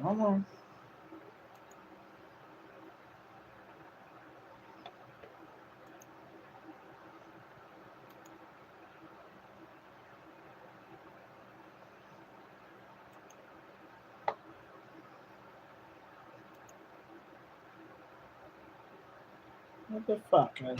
Almost. What the fuck, man?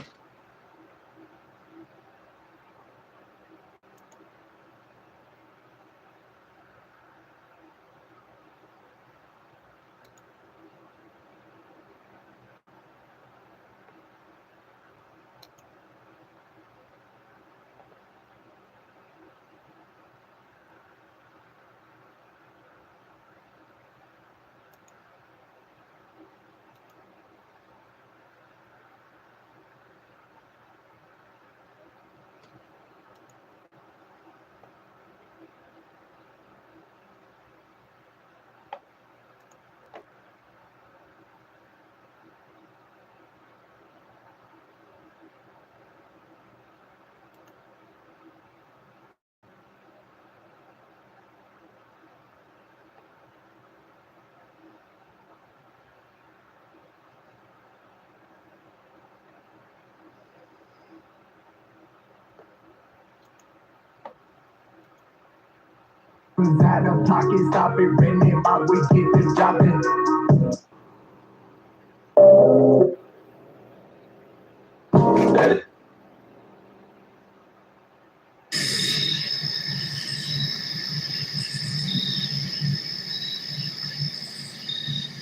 Out of pocket, stop it, renting my we get the job done.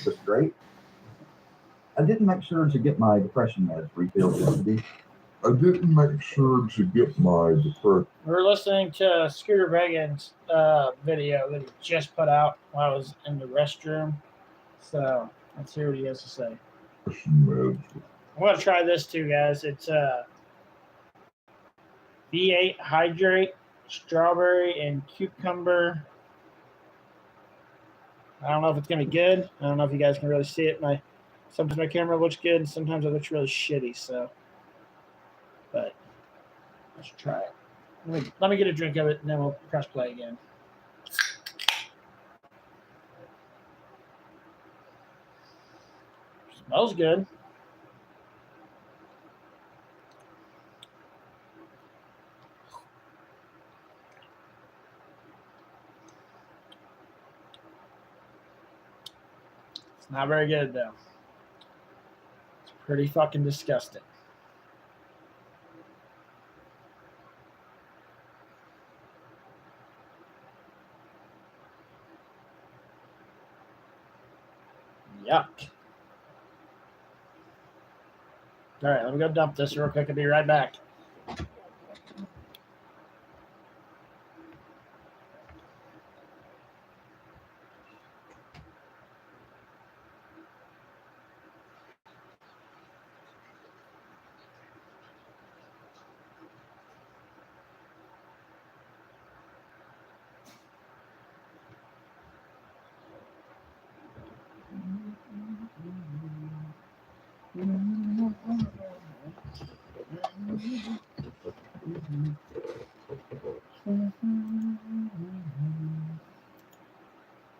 That's great. I didn't make sure to get my depression meds refilled yesterday. I didn't make sure to get my depression. We're listening to Scooter Vegan's video that he just put out while I was in the restroom. So let's hear what he has to say. Meds. I'm going to try this too, guys. It's V8 Hydrate, strawberry, and cucumber. I don't know if it's going to be good. I don't know if you guys can really see it. Sometimes my camera looks good, and sometimes it looks really shitty. So, but let's try it. Let me get a drink of it, and then we'll press play again. Smells good. It's not very good, though. It's pretty fucking disgusting. Yuck. All right, let me go dump this real quick. I'll be right back.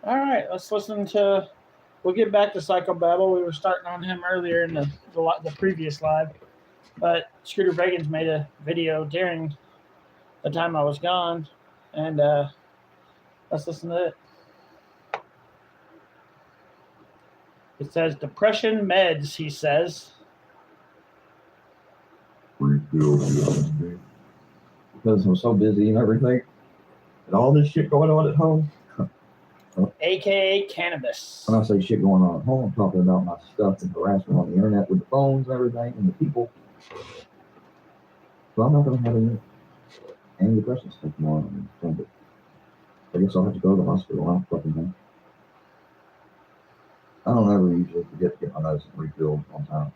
All right, let's listen to. We'll get back to Psychobabble. We were starting on him earlier in the previous live, but Scooter Vegan's made a video during the time I was gone, and let's listen to it. It says depression meds. He says. Refilled yesterday. Because I'm so busy and everything. And all this shit going on at home. AKA cannabis. When I say shit going on at home, I'm talking about my stuff and harassment on the internet with the phones and everything and the people. So I'm not going to have any antidepressants tomorrow. I guess I'll have to go to the hospital. I don't fucking know. I don't ever usually forget to get my medicine refilled on time.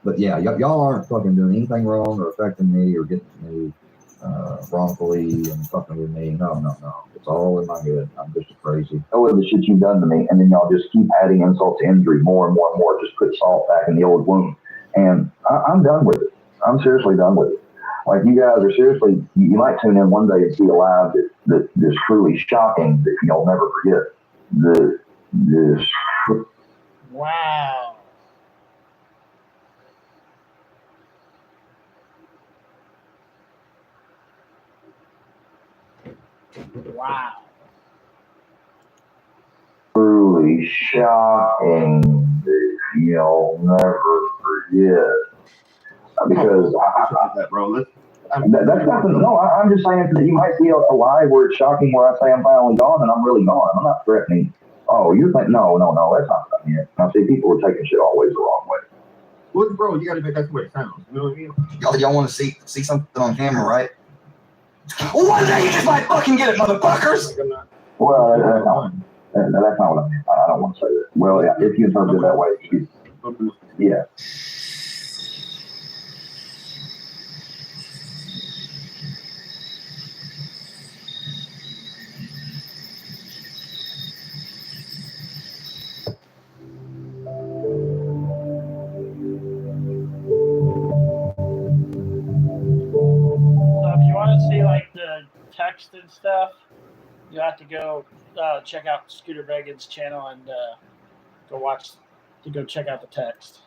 But yeah, y'all aren't fucking doing anything wrong or affecting me or getting me wrongfully and fucking with me. No. It's all in my head. I'm just crazy. Oh, the shit you've done to me. And then y'all just keep adding insult to injury more and more and more. Just put salt back in the old wound. And I'm done with it. I'm seriously done with it. Like, you guys are seriously, you might tune in one day and see a live that is truly shocking that y'all never forget. Wow. Wow. Truly shocking that you'll never forget. Because that, bro. that's nothing. No, I'm just saying that you might see a live where it's shocking where I say I'm finally gone and I'm really gone. I'm not threatening. Oh, you're thinking, no, that's not something yet. Now, see, people are taking shit always the wrong way. Well, bro, you gotta make that's the way it sounds. You know what I mean? Y'all want to see something on camera, right? One day you just might fucking get it, motherfuckers! Well, that's not what I mean. I don't want to say that. Well, yeah, if you interpret it that way, yeah. So if you want to see like the text and stuff, you have to go check out Scooter Vegan's channel and go check out the text.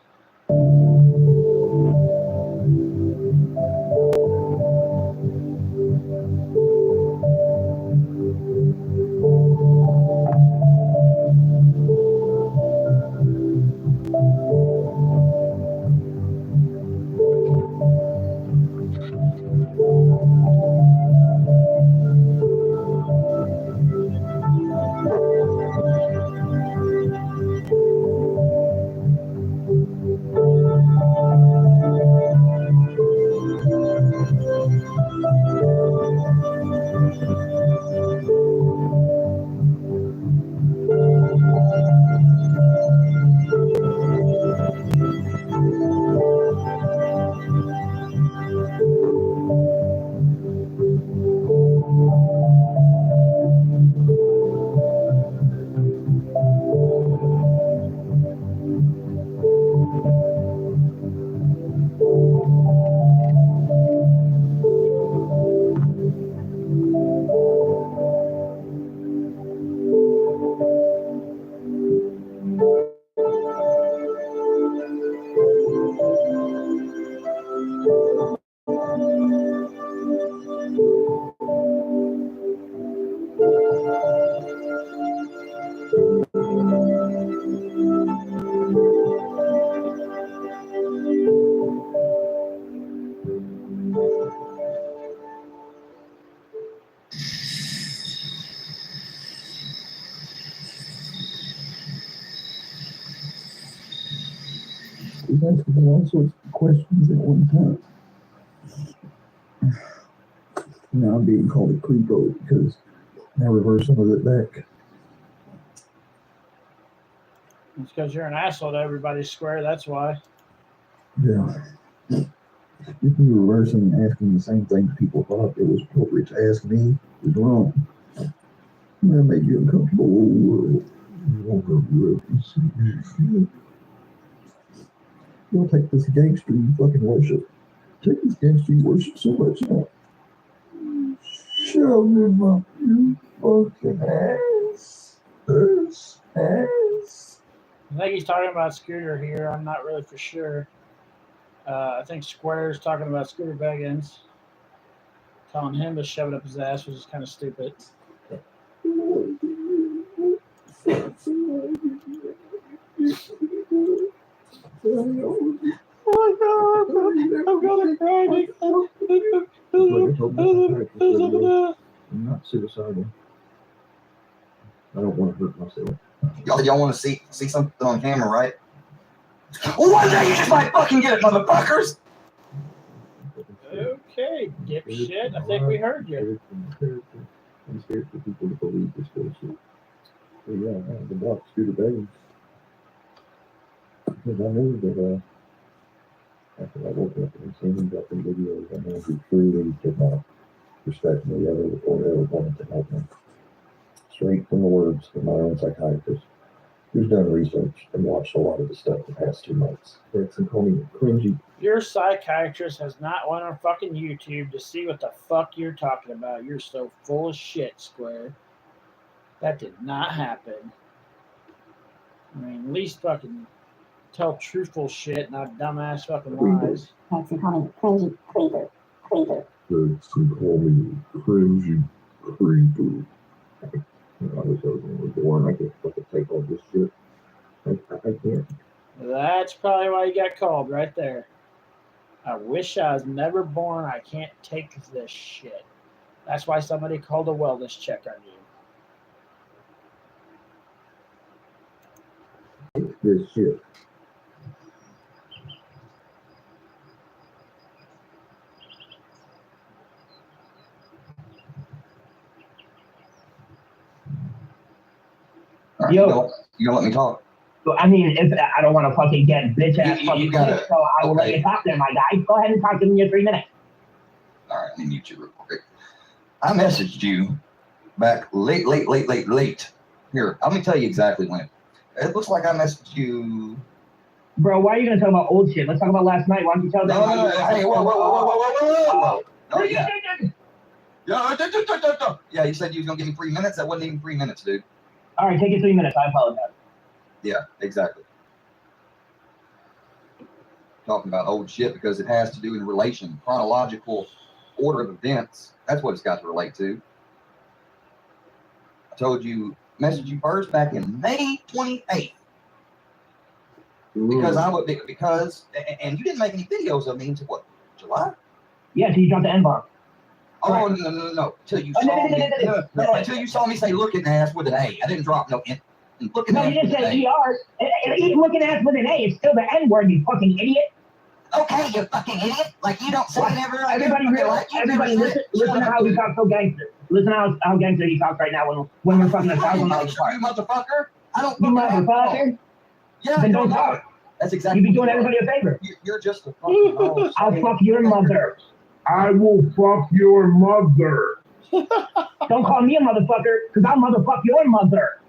He's asking all sorts of questions at one time. Now I'm being called a creepo because I reversed some of it back. It's because you're an asshole to everybody square, that's why. Yeah. If you reversing and asking the same things people thought it was appropriate to ask me is wrong. That made you uncomfortable. You'll take this gangster you fucking worship. Take this gangster you worship so much now. Shove him up, you fucking ass. Ass. I think he's talking about Scooter here. I'm not really for sure. I think Square's talking about Scooter Vegan's, telling him to shove it up his ass, which is kind of stupid. Oh my God, I'm gonna cry. just hope my psychiatrist said, "Well, I'm not suicidal. I don't want to hurt myself." Y'all want to see something on camera, right? One day you just might fucking get it, motherfuckers. Okay, dipshit. I think we heard you. I'm scared for people to believe this bullshit. So yeah, I had to block Scooter Beggins. Because I knew that after I woke up and seen him dropping videos, I knew he truly did not respect me ever or ever wanted to help me. Straight from the words of my own psychiatrist, who's done research and watched a lot of the stuff the past 2 months. That's and call me cringy. Your psychiatrist has not went on fucking YouTube to see what the fuck you're talking about. You're so full of shit, Square. That did not happen. I mean, at least fucking tell truthful shit, not dumbass fucking lies. Thanks for calling cringy creeper. Thanks and call me cringy creeper. I wish I was only born. I can't fucking take all this shit. I can't. That's probably why you got called right there. I wish I was never born. I can't take this shit. That's why somebody called a wellness check on you. Take this shit. All right, Yo. you gonna let me talk? So, I mean, if I don't want to fucking get bitch ass You fucking gotta- bitch, so I will let okay. you talk there, my guy. Go ahead and talk to me in your 3 minutes. All right, let me mute you real quick. I messaged you back late. Here, let me tell you exactly when. It looks like I messaged you. Bro, why are you going to talk about old shit? Let's talk about last night. Why don't you tell them? No. Hey, whoa. No, yeah. Yeah, you said you was gonna give me 3 minutes. That wasn't even 3 minutes, dude. All right, take your 3 minutes. I apologize. Yeah, exactly. Talking about old shit because it has to do in relation, chronological order of events. That's what it's got to relate to. I told you, messaged you first back in May 28th. Because and you didn't make any videos of me until what, July? Yeah, so you dropped the N-bomb. Oh, no. Until you saw me. No, until you saw me say looking ass with an A. I didn't drop no N. Looking No, ass you didn't with an say A. ER. Looking ass with an A is still the N-word, you fucking idiot. Okay, you fucking idiot. Like you don't say it ever. Everybody listen to how he talks so gangster. Listen to how gangster he talks right now when we're fucking 1,000 miles apart. You motherfucker. I don't You fucking motherfucker. Yeah, Then you're don't a talk. mother. That's exactly. You be doing what everybody a favor. You're just a fucking. I'll fuck your mother. I will fuck your mother. Don't call me a motherfucker, because I'll motherfuck your mother.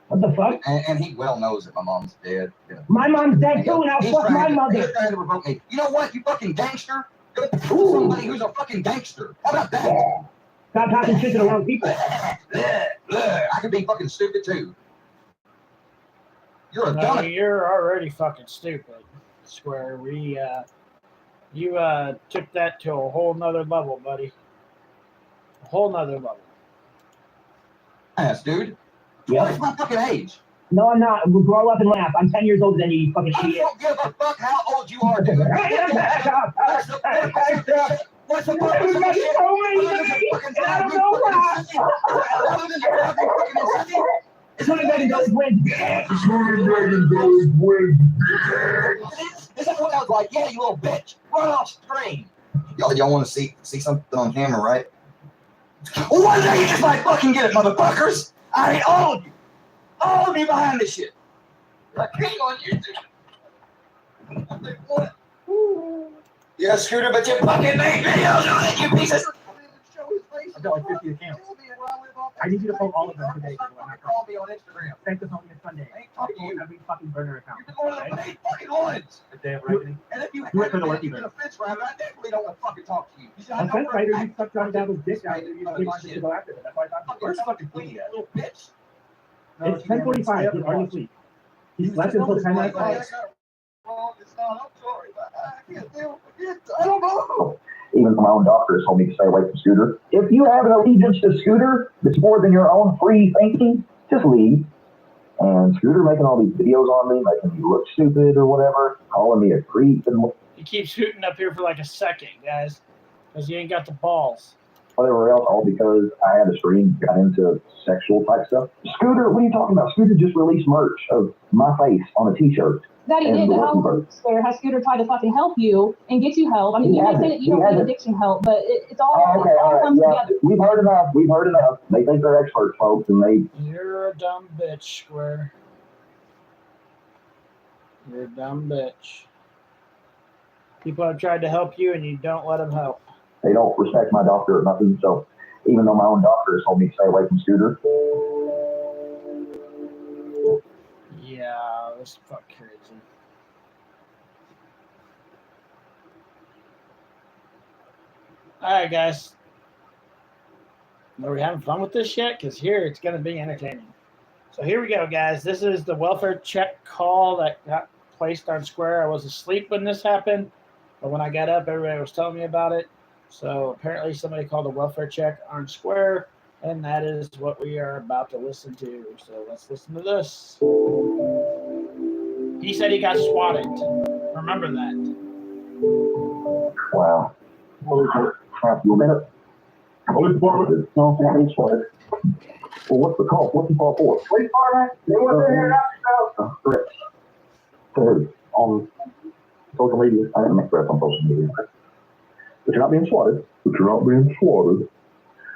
What the fuck? And he well knows that my mom's dead. Yeah. My mom's dead too, and I'll He's fuck my trying mother. He's trying to provoke me. You know what? You fucking gangster. Go to somebody who's a fucking gangster. How about that? Stop talking shit to the wrong people. I could be fucking stupid too. You're a No, dummy. you're already fucking stupid, Square. You took that to a whole nother level, buddy. A whole nother level. Ass, dude. Yep. What's my fucking age? No, I'm not. We'll grow up and laugh. I'm 10 years older than you, you fucking I idiot. don't give a fuck how old you are, dude. What's the fuck? Everybody told me that, and I don't know why. Sonny Dragon goes win. Sonny Dragon goes win. Is that what I was like? Yeah, you little bitch. Run off screen. Y'all want to see something on camera, right? One day you just might fucking get it, motherfuckers. I hate all of you. All of you behind this shit. Like, hang on, you. Yeah, Scooter, but you fucking made videos on it, you pieces. I've got like 50 accounts. I need you to post all of them today. Call me on Instagram. Thank us on this Sunday. I ain't talking to you. Every fucking burner account. You've been going to the main fucking ones. The day of reckoning. And if you Do it for haven't the been, lucky you've been man. a fence rabbit, I definitely don't want to fucking talk to you. You should have A no fence rider, you respect. stuck Johnny Dabble's dick out. You Fucking didn't shit. to go after it. That's why I thought. Where's fucking Queenie at? Little bitch. It's 10:45. He's already asleep. He slept until 10 minutes later. I'm sorry, but I can't deal with it. I don't know. Even my own doctors told me to stay away from Scooter. If you have an allegiance to Scooter that's more than your own free thinking, just leave. And Scooter making all these videos on me, making me look stupid or whatever, calling me a creep. And He keeps hooting up here for like a second, guys. because you ain't got the balls. Whatever else, all because I had a stream, got into sexual type stuff. Scooter, what are you talking about? Scooter just released merch of my face on a t-shirt. That he And did the to Lucky help Bird. Square. Has Scooter tried to fucking help you and get you help? I mean, He you may hasn't. say that you He don't need hasn't. addiction help, but it's all, Oh, okay, it all all right, comes yeah. together. We've heard enough. We've heard enough. They think they're experts, folks, and they You're a dumb bitch, Square. You're a dumb bitch. People have tried to help you, and you don't let them help. don't respect my doctor or nothing. So even though my own doctor has told me to stay away from Scooter, Yeah, this fuck crazy. All right, guys. Are we having fun with this yet? Because here it's going to be entertaining. So here we go, guys. This is the welfare check call that got placed on Square. I was asleep when this happened, but when I got up, everybody was telling me about it. So apparently somebody called a welfare check on Square, and that is what we are about to listen to. So let's listen to this. He said he got swatted. Remember that. wow. You minute. Police department. No, not being swatted. Well, what's the call? What's the call for? Police department, they want to hear yourself. Threats. To who? On social media. I didn't make threats on social media. But you're not being swatted. But you're not being swatted.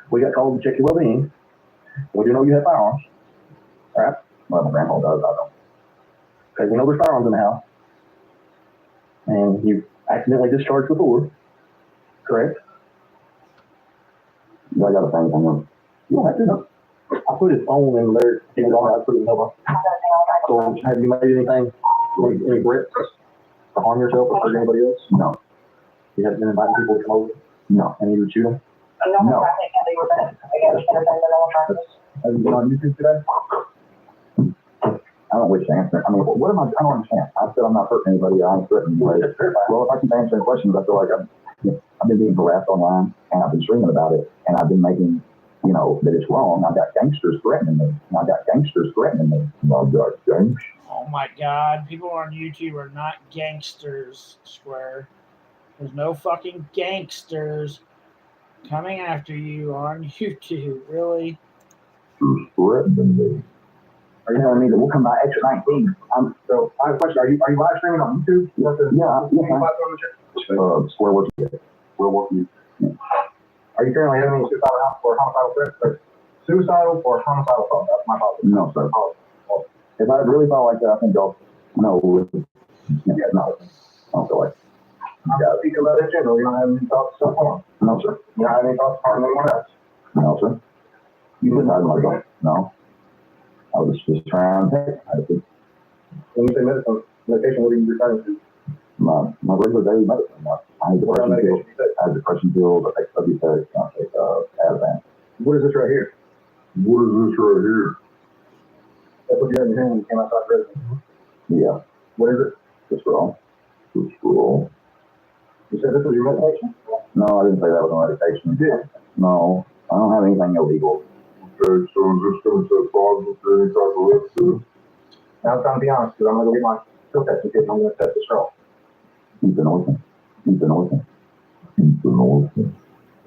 We got called to check your well-being. We do know you have firearms. All right? Well, my grandpa does. I don't. Okay, we know there's firearms in the house. And you accidentally discharged before. Correct? I got a thing on them. You don't have to know. I put his phone in there. He was on. I put it in the mailbox. So have you made anything, any threats to harm yourself or hurt anybody else? No. You haven't been inviting people to come over? No. And you would shoot them? No. Have you been on YouTube today? I don't wish to answer. I mean, what am I don't understand. I said I'm not hurting anybody. I ain't threatening anybody. Well, if I keep answering questions, I feel like I've been being harassed online, and I've been streaming about it, and I've been making, that it's wrong. I've got gangsters threatening me. I've got gangsters threatening me. I've got gangsters. Oh my God. People on YouTube are not gangsters, Square. There's no fucking gangsters coming after you on YouTube. Really? Who's threatening me? Are you telling me that we'll come by extra 19? So I have a question. Are you live streaming on YouTube? You want to? Yeah. Square work. We'll work you. Are you currently having any suicidal or homicidal threats? Or suicidal or homicidal thoughts? That's my policy. No, sir. If I really felt like that, I think y'all know. Yeah, no. I don't feel like. Yeah, speak about it in general. You don't have any thoughts so far? No, sir. You don't have any thoughts on anyone else? No, sir. You didn't have my gun. No. I was just trying to take. When you say medication, what are you referring to? My regular daily medicine. I need depression pills. I have depression pills. I take Subutex. I take Ativan. What is this right here? What is this right here? That's what you had in your hand when you came outside the residence. Yeah. What is it? Just for all. Just for all. You said this was your medication? No, I didn't say that was a medication. You did. No, I don't have anything illegal. Okay, so is this going to set positive for any type of risk? Now it's time to be honest, because I'm going to go get my pill testing kit and I'm going to test the straw. Buprenorphine.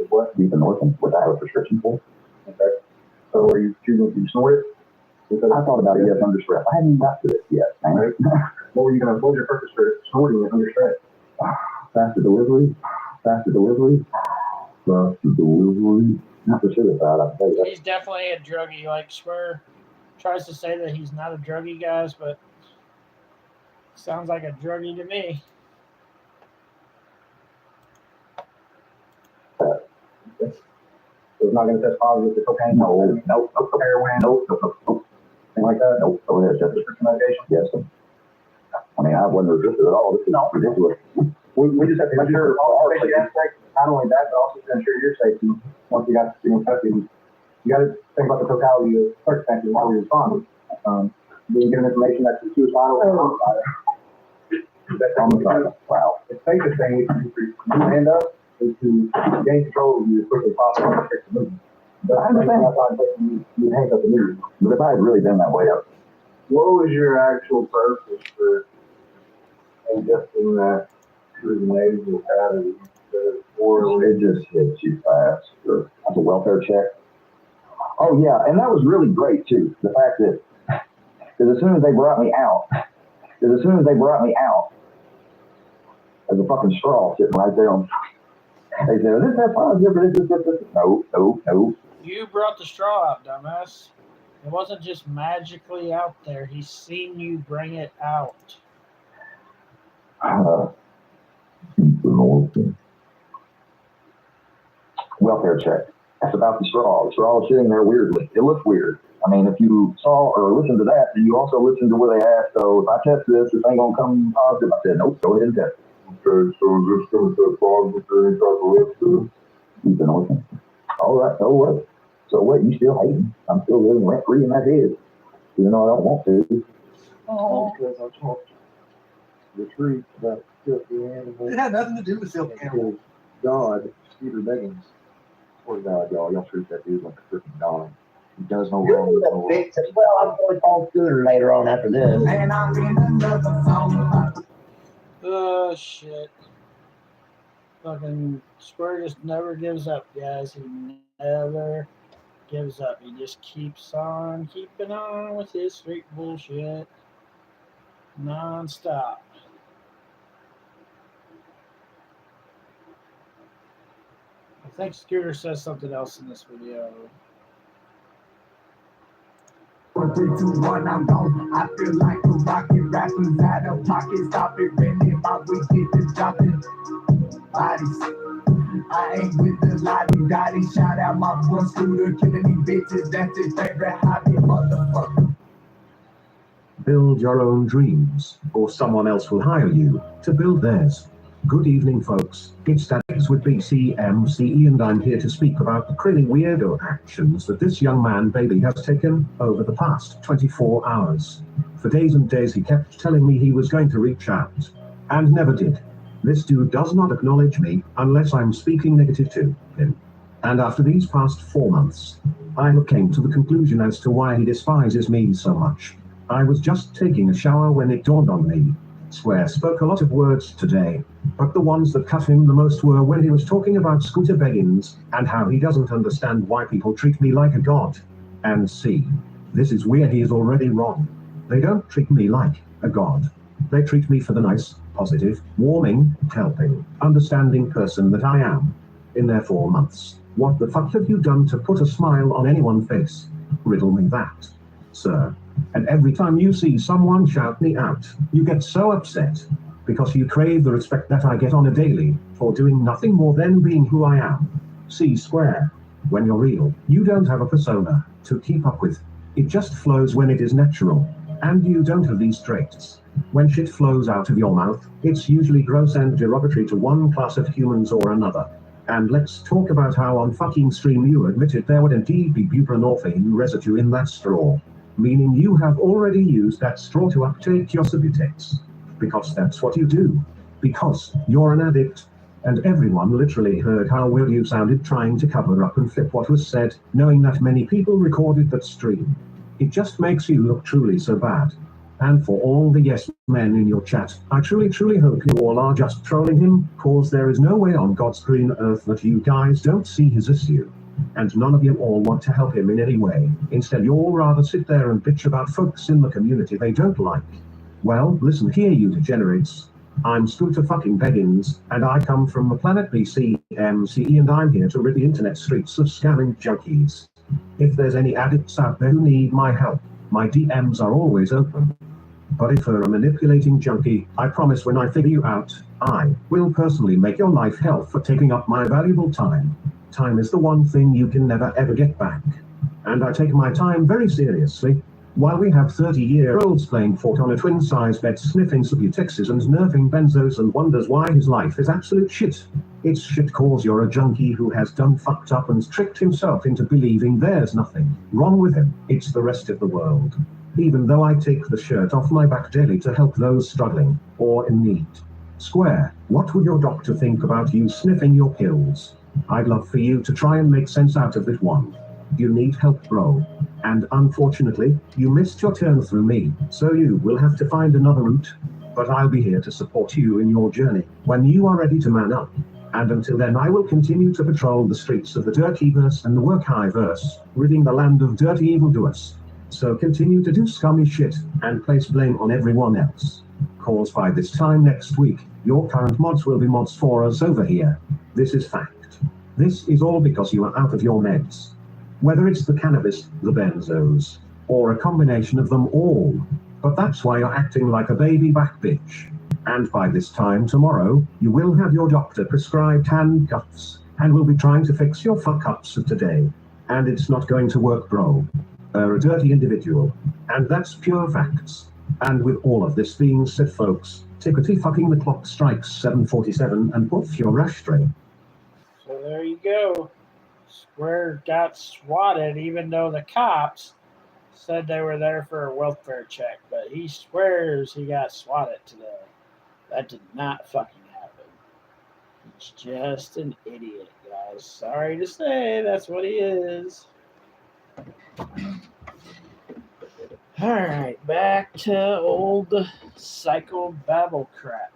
What? Buprenorphine, which I have a prescription for. Okay. So are you choosing to snort it? Because I thought about it, yes, under stress. I haven't even got to it yet, man. what was your purpose for snorting it under stress? Faster delivery. Not for suicide, I tell you that. He's definitely a druggie. Like Square tries to say that he's not a druggie, guys, but sounds like a druggie to me. So it's not going to test positive for cocaine? No. Heroin? Nope. Anything like that? Nope. So it is just Prescription medication? yes. I mean, I wasn't resisted at all. This is ridiculous. We just have to ensure all safety aspects, not only that, but also to ensure your safety. Once you got tested, you got to think about the totality of circumstances while we respond. Being given information that's suicidal or homicidal. That's homicidal. Wow. The safest thing you end up is to gain control of you as quickly as possible and restrict the movement. But I understand that's why you handcuff the movement. But if I had really been that way, What was your actual purpose for ingesting that nasal cavity? or it just hits you fast. Or that's a welfare check. Oh yeah, and that was really great too. The fact that, because as soon as they brought me out, there's a fucking straw sitting right there on. They said, "Is this that positive or this?" No. You brought the straw out, dumbass. It wasn't just magically out there. He's seen you bring it out. Welfare check. That's about the straw. The straw is sitting there weirdly. It looks weird. I mean, if you saw or listened to that, then you also listened to where they asked, so if I test this ain't gonna come positive. I said, nope, go ahead and test it. Okay, so is this going to test positive for any type of risk to this? You've been listening. All right, so what? So what? You still hating? I'm still living rent free in that head, even though I don't want to. Oh, because I talked the truth about filthy animals. It had nothing to do with filthy animals. God, Scooter Beggins. Poor God, y'all treat that dude like a freaking dog. He does no wrong. Well, I'm going to call Scooter later on after this. And I'm in another song. Oh, shit. Fucking Square just never gives up, guys. He never gives up. He just keeps on keeping on with his street bullshit. Non-stop. I think Scooter says something else in this video. 4, 3, 2, 1, I'm gone. I feel like a rocket rapping out of pocket. Stop it, bending my way, get this dropping. Bodies. I ain't with the lottie dotty. Shout out my boy Scooter, killing these bitches. That's his favorite hobby, motherfucker. Build your own dreams, or someone else will hire you to build theirs. Good evening, folks. It's Statics with BCMCE, and I'm here to speak about the pretty weirdo actions that this young man baby has taken over the past 24 hours. For days and days, he kept telling me he was going to reach out, and never did. This dude does not acknowledge me unless I'm speaking negative to him. And after these past 4 months, I came to the conclusion as to why he despises me so much. I was just taking a shower when it dawned on me. Square spoke a lot of words today, but the ones that cut him the most were when he was talking about Scooter Beggins and how he doesn't understand why people treat me like a god. And see, this is where he is already wrong. They don't treat me like a god. They treat me for the nice, positive, warming, helping, understanding person that I am. In their 4 months, what the fuck have you done to put a smile on anyone's face? Riddle me that, sir. And every time you see someone shout me out, you get so upset because you crave the respect that I get on a daily for doing nothing more than being who I am. See Square. When you're real, you don't have a persona to keep up with. It just flows when it is natural, and you don't have these traits. When shit flows out of your mouth, it's usually gross and derogatory to one class of humans or another. And let's talk about how on fucking stream you admitted there would indeed be buprenorphine residue in that straw. Meaning you have already used that straw to uptake your Subutex. Because that's what you do. Because you're an addict. And everyone literally heard how weird you sounded trying to cover up and flip what was said, knowing that many people recorded that stream. It just makes you look truly so bad. And for all the yes men in your chat, I truly hope you all are just trolling him, cause there is no way on God's green earth that you guys don't see his issue. And none of you all want to help him in any way. Instead, you all rather sit there and bitch about folks in the community they don't like. Well, listen here, you degenerates. I'm Scooter fucking Beggins, and I come from the planet BCMCE, and I'm here to rid the internet streets of scamming junkies. If there's any addicts out there who need my help, my DMs are always open. But if you're a manipulating junkie, I promise when I figure you out, I will personally make your life hell for taking up my valuable time. Time is the one thing you can never ever get back. And I take my time very seriously. While we have 30-year-olds playing fort on a twin-size bed, sniffing Subutexes and nerfing benzos and wonders why his life is absolute shit. It's shit cause you're a junkie who has done fucked up and tricked himself into believing there's nothing wrong with him. It's the rest of the world. Even though I take the shirt off my back daily to help those struggling or in need. Square, what would your doctor think about you sniffing your pills? I'd love for you to try and make sense out of it one. You need help, bro. And unfortunately, you missed your turn through me, so you will have to find another route. But I'll be here to support you in your journey when you are ready to man up. And until then, I will continue to patrol the streets of the Dirtyverse and the Workiverse, ridding the land of dirty evildoers. So continue to do scummy shit and place blame on everyone else. Cause by this time next week, your current mods will be mods for us over here. This is fact. This is all because you are out of your meds. Whether it's the cannabis, the benzos, or a combination of them all. But that's why you're acting like a baby back bitch. And by this time tomorrow, you will have your doctor prescribed handcuffs and will be trying to fix your fuck-ups of today. And it's not going to work, bro. You're a dirty individual. And that's pure facts. And with all of this being said, folks, tickety fucking the clock strikes 7:47 and poof, your ashtray. So there you go. Square got swatted, even though the cops said they were there for a welfare check, but he swears he got swatted today. That did not fucking happen. He's just an idiot, guys. Sorry to say, that's what he is. Alright, back to old psycho babble crap.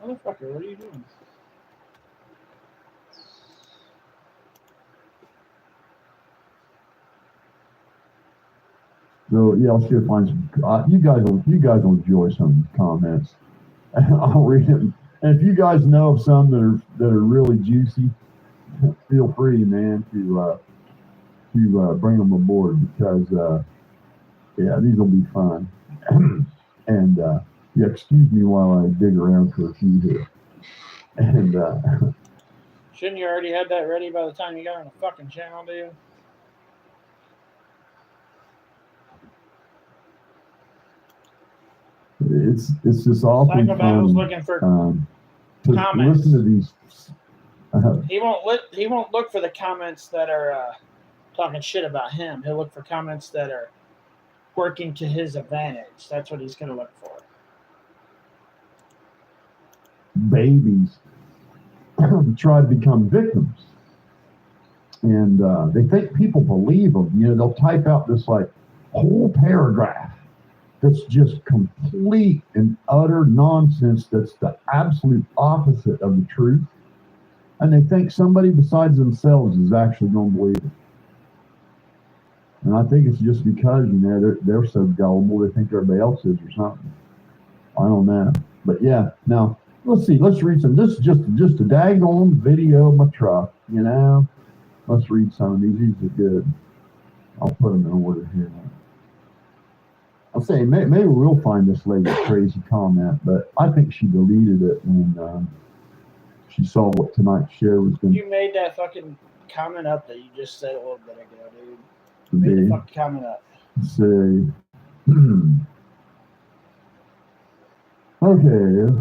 Motherfucker, what are you doing? So yeah, I'll see if I find some. You guys will enjoy some of these comments. I'll read them. And if you guys know of some that are really juicy, feel free, man, to bring them aboard because yeah, these will be fun. And yeah, excuse me while I dig around for a few here. And shouldn't you already have that ready by the time you got on the fucking channel, dude? it's just awfully Psycho fun. was looking for to comments. listen to these. He won't look for the comments that are talking shit about him. He'll look for comments that are working to his advantage. That's what he's going to look for. Babies try to become victims, and they think people believe them. You know, they'll type out this like whole paragraph that's just complete and utter nonsense. That's the absolute opposite of the truth, and they think somebody besides themselves is actually going to believe it. And I think it's just because, you know, they're so gullible, they think everybody else is or something. I don't know. But yeah, now let's see. Let's read some. This is just a daggone video of my truck. You know. Let's read some of these. These are good. I'll put them in order here. I'll say maybe we'll find this lady's crazy comment, but I think she deleted it when she saw what tonight's show was going to You made that fucking comment up that you just said a little bit ago, dude. be. You made the fucking comment up. Say, okay,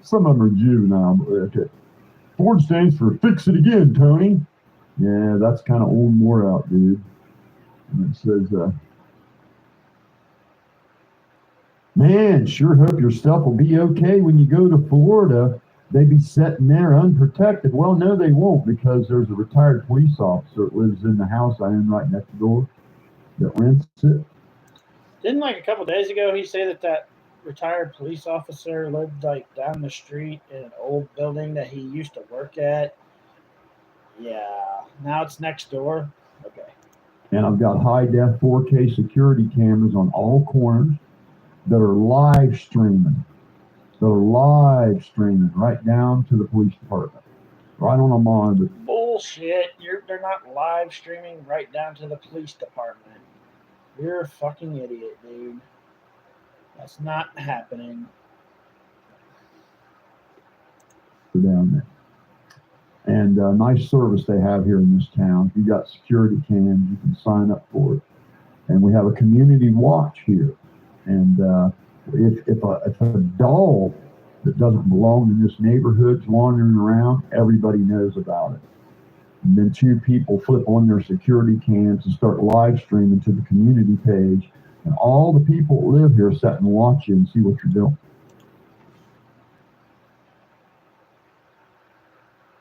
some of them are juvenile. But okay. Ford stands for fix it again, Tony. Yeah, that's kind of old more out, dude. And it says, man, sure hope your stuff will be okay when you go to Florida. They be sitting there unprotected. Well, no, they won't, because there's a retired police officer that lives in the house I own right next door that rents it. Didn't like a couple days ago he say that retired police officer lived like down the street in an old building that he used to work at? Yeah, now it's next door. Okay. And I've got high-def 4K security cameras on all corners that are live streaming. They're live streaming right down to the police department, right on a monitor. Bullshit. They're not live streaming right down to the police department. You're a fucking idiot, dude. That's not happening. Down there. And nice service they have here in this town. If you got security cams, you can sign up for it. And we have a community watch here. And if a dog that doesn't belong in this neighborhood's wandering around, everybody knows about it. And then two people flip on their security cams and start live streaming to the community page. And all the people that live here sit and watch you and see what you're doing.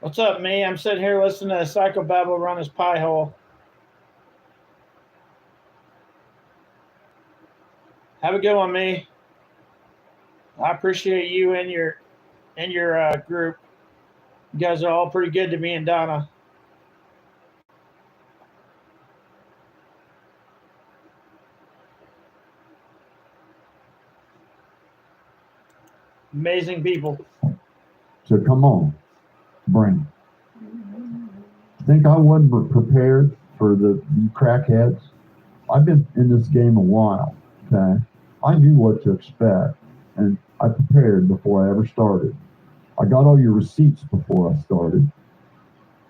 What's up, me? I'm sitting here listening to Psychobabble run his pie hole. Have a good one, me. I appreciate you and your group. You guys are all pretty good to me and Donna. Amazing people. So come on, bring it. Think I wasn't prepared for you crackheads? I've been in this game a while, okay? I knew what to expect, and I prepared before I ever started. I got all your receipts before I started,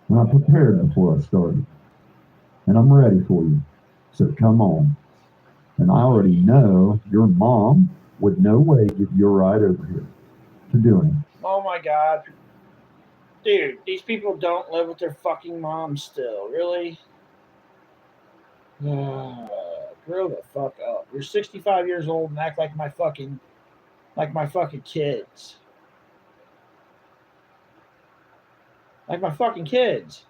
and I prepared before I started. And I'm ready for you, so come on. And I already know your mom would no way give you a ride over here to do it. Oh my God. Dude, these people don't live with their fucking moms still. Really? Grow the fuck up. You're 65 years old and act like my fucking kids. Like my fucking kids.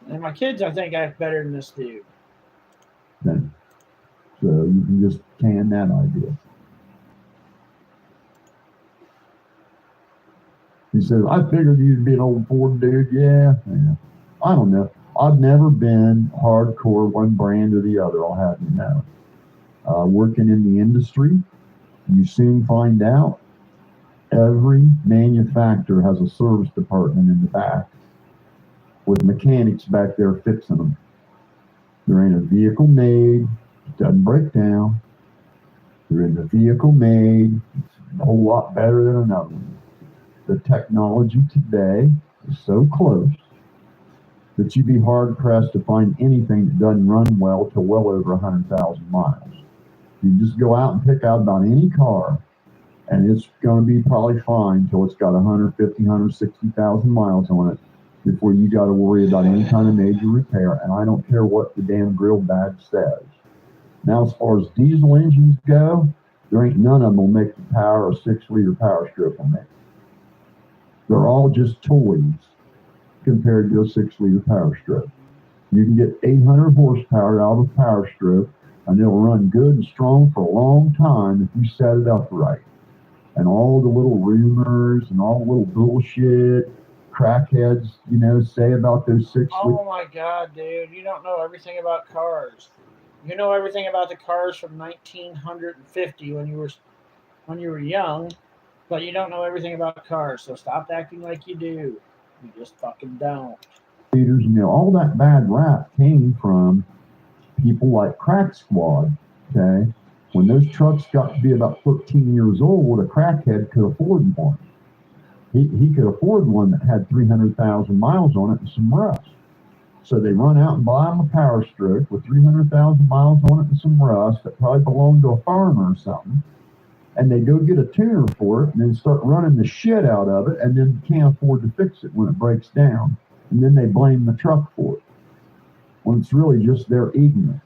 And my kids, I think, act better than this dude. Then, so you can just can that idea. He says, I figured you'd be an old Ford dude. Yeah. I don't know. I've never been hardcore one brand or the other, I'll have you know. Working in the industry, you soon find out every manufacturer has a service department in the back with mechanics back there fixing them. There ain't a vehicle made, it doesn't break down. There isn't a vehicle made, it's a whole lot better than another one. The technology today is so close that you'd be hard pressed to find anything that doesn't run well to well over 100,000 miles. You just go out and pick out about any car, and it's going to be probably fine until it's got 150, 160,000 miles on it before you got to worry about any kind of major repair. And I don't care what the damn grill badge says. Now, as far as diesel engines go, there ain't none of them will make the power a 6-liter power stroke will make. They're all just toys compared to a 6-liter power stroke. You can get 800 horsepower out of a power stroke, and it'll run good and strong for a long time if you set it up right. And all the little rumors and all the little bullshit crackheads, say about those 6-liter. Oh my God, dude. You don't know everything about cars. You know everything about the cars from 1950 when you were young, but you don't know everything about cars. So stop acting like you do. You just fucking don't. Leaders, you know, all that bad rap came from people like Crack Squad. Okay, when those trucks got to be about 13 years old, a crackhead could afford one. He could afford one that had 300,000 miles on it and some rust. So they run out and buy him a Power Stroke with 300,000 miles on it and some rust that probably belonged to a farmer or something. And they go get a tuner for it and then start running the shit out of it and then can't afford to fix it when it breaks down. And then they blame the truck for it. When it's really just their ignorance.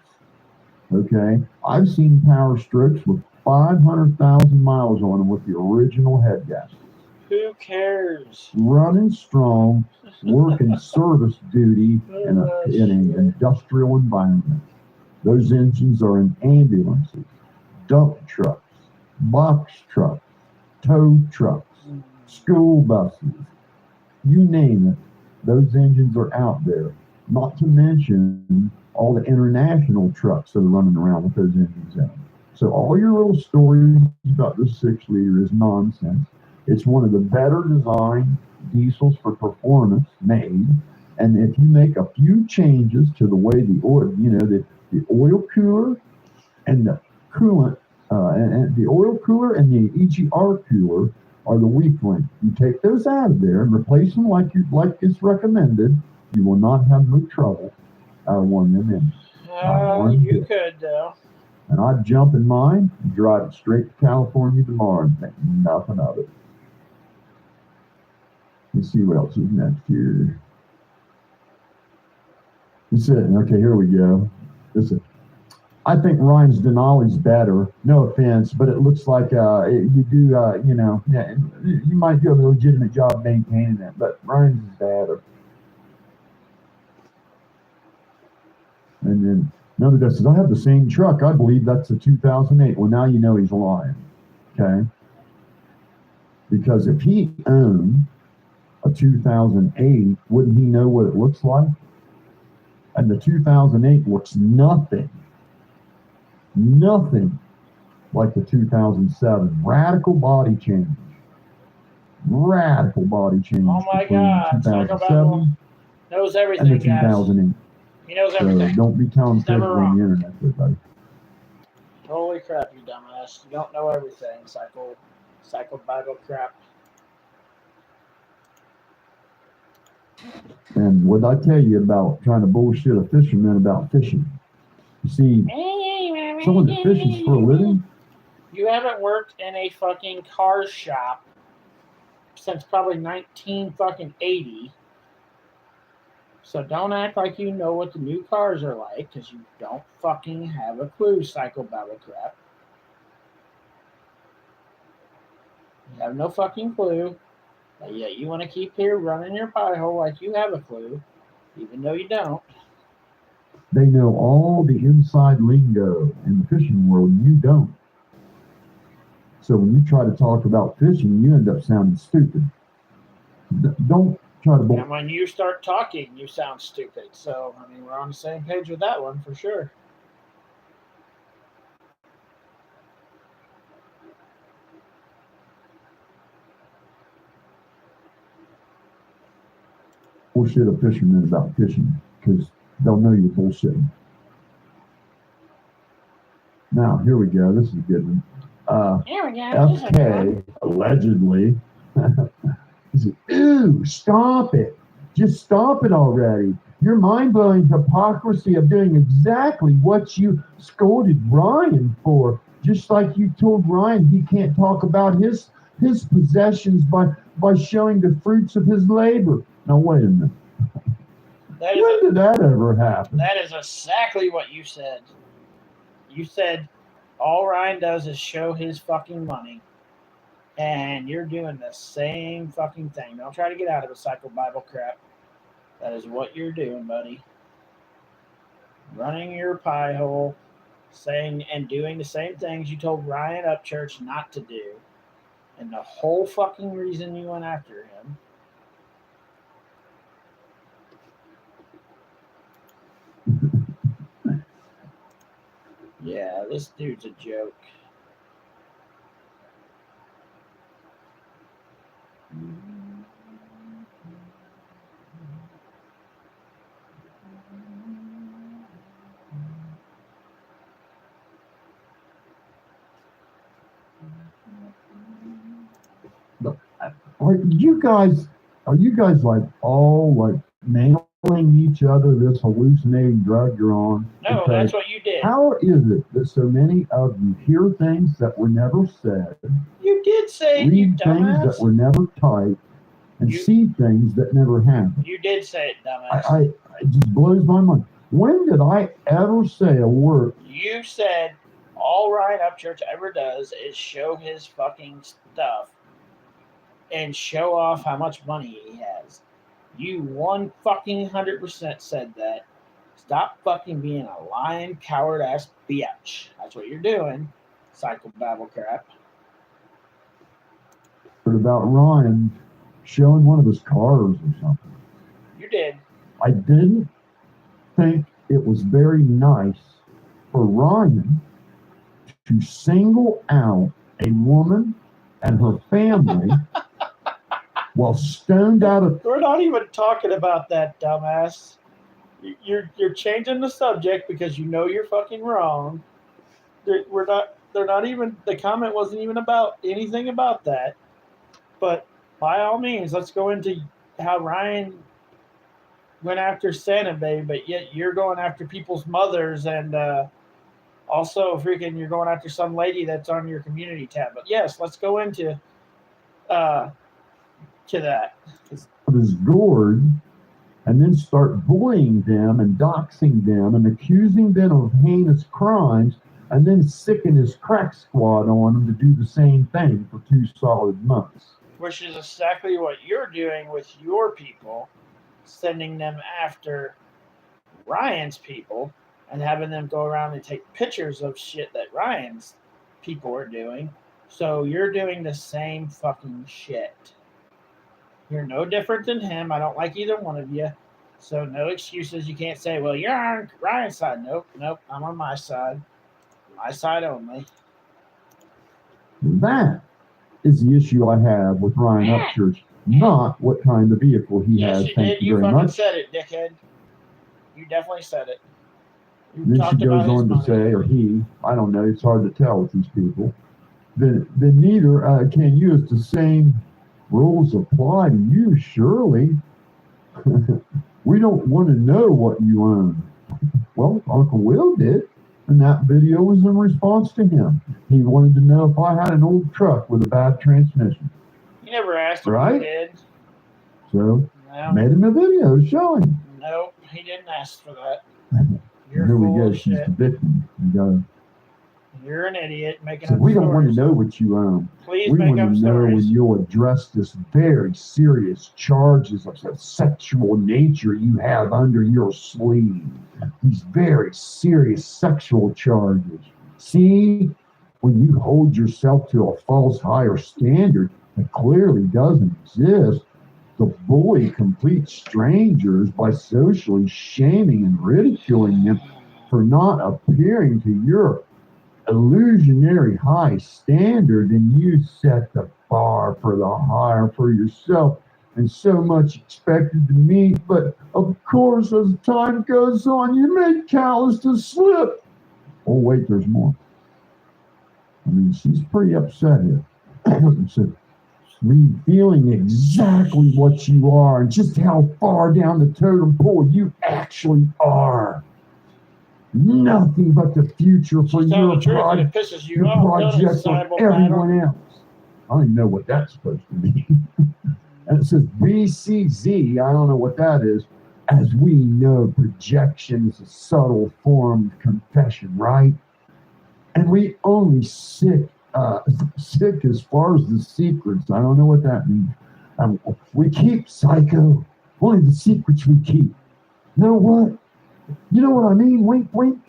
Okay? I've seen Power Strokes with 500,000 miles on them with the original head gaskets. Who cares? Running strong, working service duty in an industrial environment. Those engines are in ambulances, dump trucks, box trucks, tow trucks, school buses, you name it. Those engines are out there. Not to mention all the international trucks that are running around with those engines in them. So all your little stories about the 6-liter is nonsense. It's one of the better designed diesels for performance made. And if you make a few changes to the way the oil, you know, the oil cooler and the coolant, and the oil cooler and the EGR cooler are the weak link. You take those out of there and replace them like it's recommended, you will not have no trouble out of one of them engines. You could, though. And I'd jump in mine and drive it straight to California tomorrow and think nothing of it. Let's see what else is next here. Okay, here we go. I think Ryan's Denali's better. No offense, but it looks like you do, you know, yeah, you might do a legitimate job maintaining it, but Ryan's is better. And then another guy says, I have the same truck. I believe that's a 2008. Well, now you know he's lying, okay? Because if he owned a 2008, wouldn't he know what it looks like? And the 2008 looks nothing like the 2007. Radical body change. Oh my God. 2007 knows everything, and the 2008. He knows everything. So don't be telling people on the internet, everybody. Holy crap, you dumbass. You don't know everything, psycho Bible crap. And what I tell you about trying to bullshit a fisherman about fishing? You see, someone that fishes for a living. You haven't worked in a fucking car shop since probably 1980. So don't act like you know what the new cars are like, because you don't fucking have a clue, psycho Bible crap. You have no fucking clue. But yet you want to keep here running your pie hole like you have a clue, even though you don't. They know all the inside lingo in the fishing world, and you don't. So when you try to talk about fishing, you end up sounding stupid. Don't try to... And when you start talking, you sound stupid. So, I mean, we're on the same page with that one for sure. Bullshit a fisherman about fishing, because they'll know you're bullshitting. Now, here we go. This is a good one. Here we go. FK, allegedly, he said, ew, stop it. Just stop it already. Your mind-blowing hypocrisy of doing exactly what you scolded Ryan for. Just like you told Ryan he can't talk about his possessions by showing the fruits of his labor. Now, wait a minute. When did that ever happen? That is exactly what you said. You said all Ryan does is show his fucking money. And you're doing the same fucking thing. Don't try to get out of it, psycho Bible crap. That is what you're doing, buddy. Running your pie hole, saying and doing the same things you told Ryan Upchurch not to do. And the whole fucking reason you went after him. Yeah, this dude's a joke. Are you guys like all like mailing each other this hallucinating drug you're on? No, Okay. that's what you did. How is it that so many of you hear things that were never said, You did say it, you read things that dumbass. were never typed, and You- see things that never happened? You did say it, dumbass. It just blows my mind. When did I ever say a word? You said all Ryan Upchurch ever does is show his fucking stuff and show off how much money he has. You 100% said that. Stop fucking being a lying, coward ass bitch. That's what you're doing. Psychobabble crap. About Ryan showing one of his cars or something. You did. I didn't think it was very nice for Ryan to single out a woman and her family while stoned out of. We're not even talking about that, dumbass. You're changing the subject because you know you're fucking wrong. They're not even. The comment wasn't even about anything about that. But by all means, let's go into how Ryan went after Santa Baby, but yet you're going after people's mothers, and also freaking you're going after some lady that's on your community tab. But yes, let's go into to that. His gourd, and then start bullying them and doxing them and accusing them of heinous crimes, and then sicken his crack squad on them to do the same thing for 2 solid months. Which is exactly what you're doing with your people, sending them after Ryan's people and having them go around and take pictures of shit that Ryan's people are doing. So you're doing the same fucking shit. You're no different than him. I don't like either one of you. So no excuses. You can't say, well, you're on Ryan's side. Nope. I'm on my side. My side only. That is the issue I have with Ryan Upchurch, not what kind of vehicle he Yes, has. you Thank did. you You very fucking much. said it, dickhead. You definitely said it. You Then she talked goes about his on to money. say, or he, I don't know, it's hard to tell with these people, then neither can you, as the same rules apply to you, surely. We don't want to know what you own. Well, Uncle Will did, and that video was in response to him. He wanted to know if I had an old truck with a bad transmission. You never asked him Right? if he did. So, No. made him a video showing. Nope, he didn't ask for that. Here You're we full go, of she's shit. the victim. You're an idiot making So up we don't want to stories. know what you own. Please We make want up to know when stories. you'll address this very serious charges of sexual nature you have under your sleeve. These very serious sexual charges. See, when you hold yourself to a false higher standard that clearly doesn't exist, to bully complete strangers by socially shaming and ridiculing them for not appearing to your illusionary high standard, and you set the bar for the higher for yourself and so much expected to meet. But of course, as time goes on, you make callous to slip. Oh, wait, there's more. I mean, she's pretty upset here. So, revealing exactly what you are and just how far down the totem pole you actually are. Nothing but the future for Just tell your the truth and it project, pisses you off, doesn't it, project for Cyborg everyone else. I don't even know what that's supposed to mean. And it says BCZ, I don't know what that is. As we know, projection is a subtle form of confession, right? And we only sick as far as the secrets. I don't know what that means. We keep, psycho. Only the secrets we keep. Know what? You know what I mean? Wink, wink.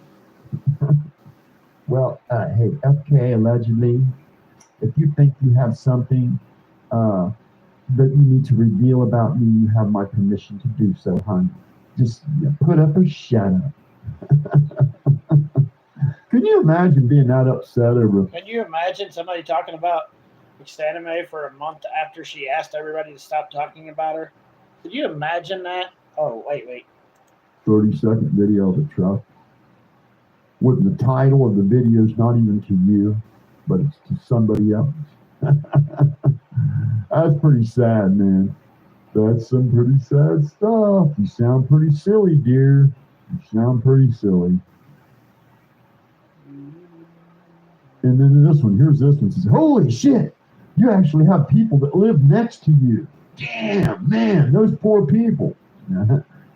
Well, hey, FK, allegedly, if you think you have something that you need to reveal about me, you have my permission to do so, hon. Just put up or shut up. Can you imagine being that upset over? Can you imagine somebody talking about Exanime for a month after she asked everybody to stop talking about her? Could you imagine that? Oh, wait. 30-second video of a truck with the title of the video is not even to you, but it's to somebody else. That's pretty sad, man. That's some pretty sad stuff. You sound pretty silly, dear. You sound pretty silly. And then this one, here's this one. It says, holy shit, you actually have people that live next to you. Damn, man, those poor people.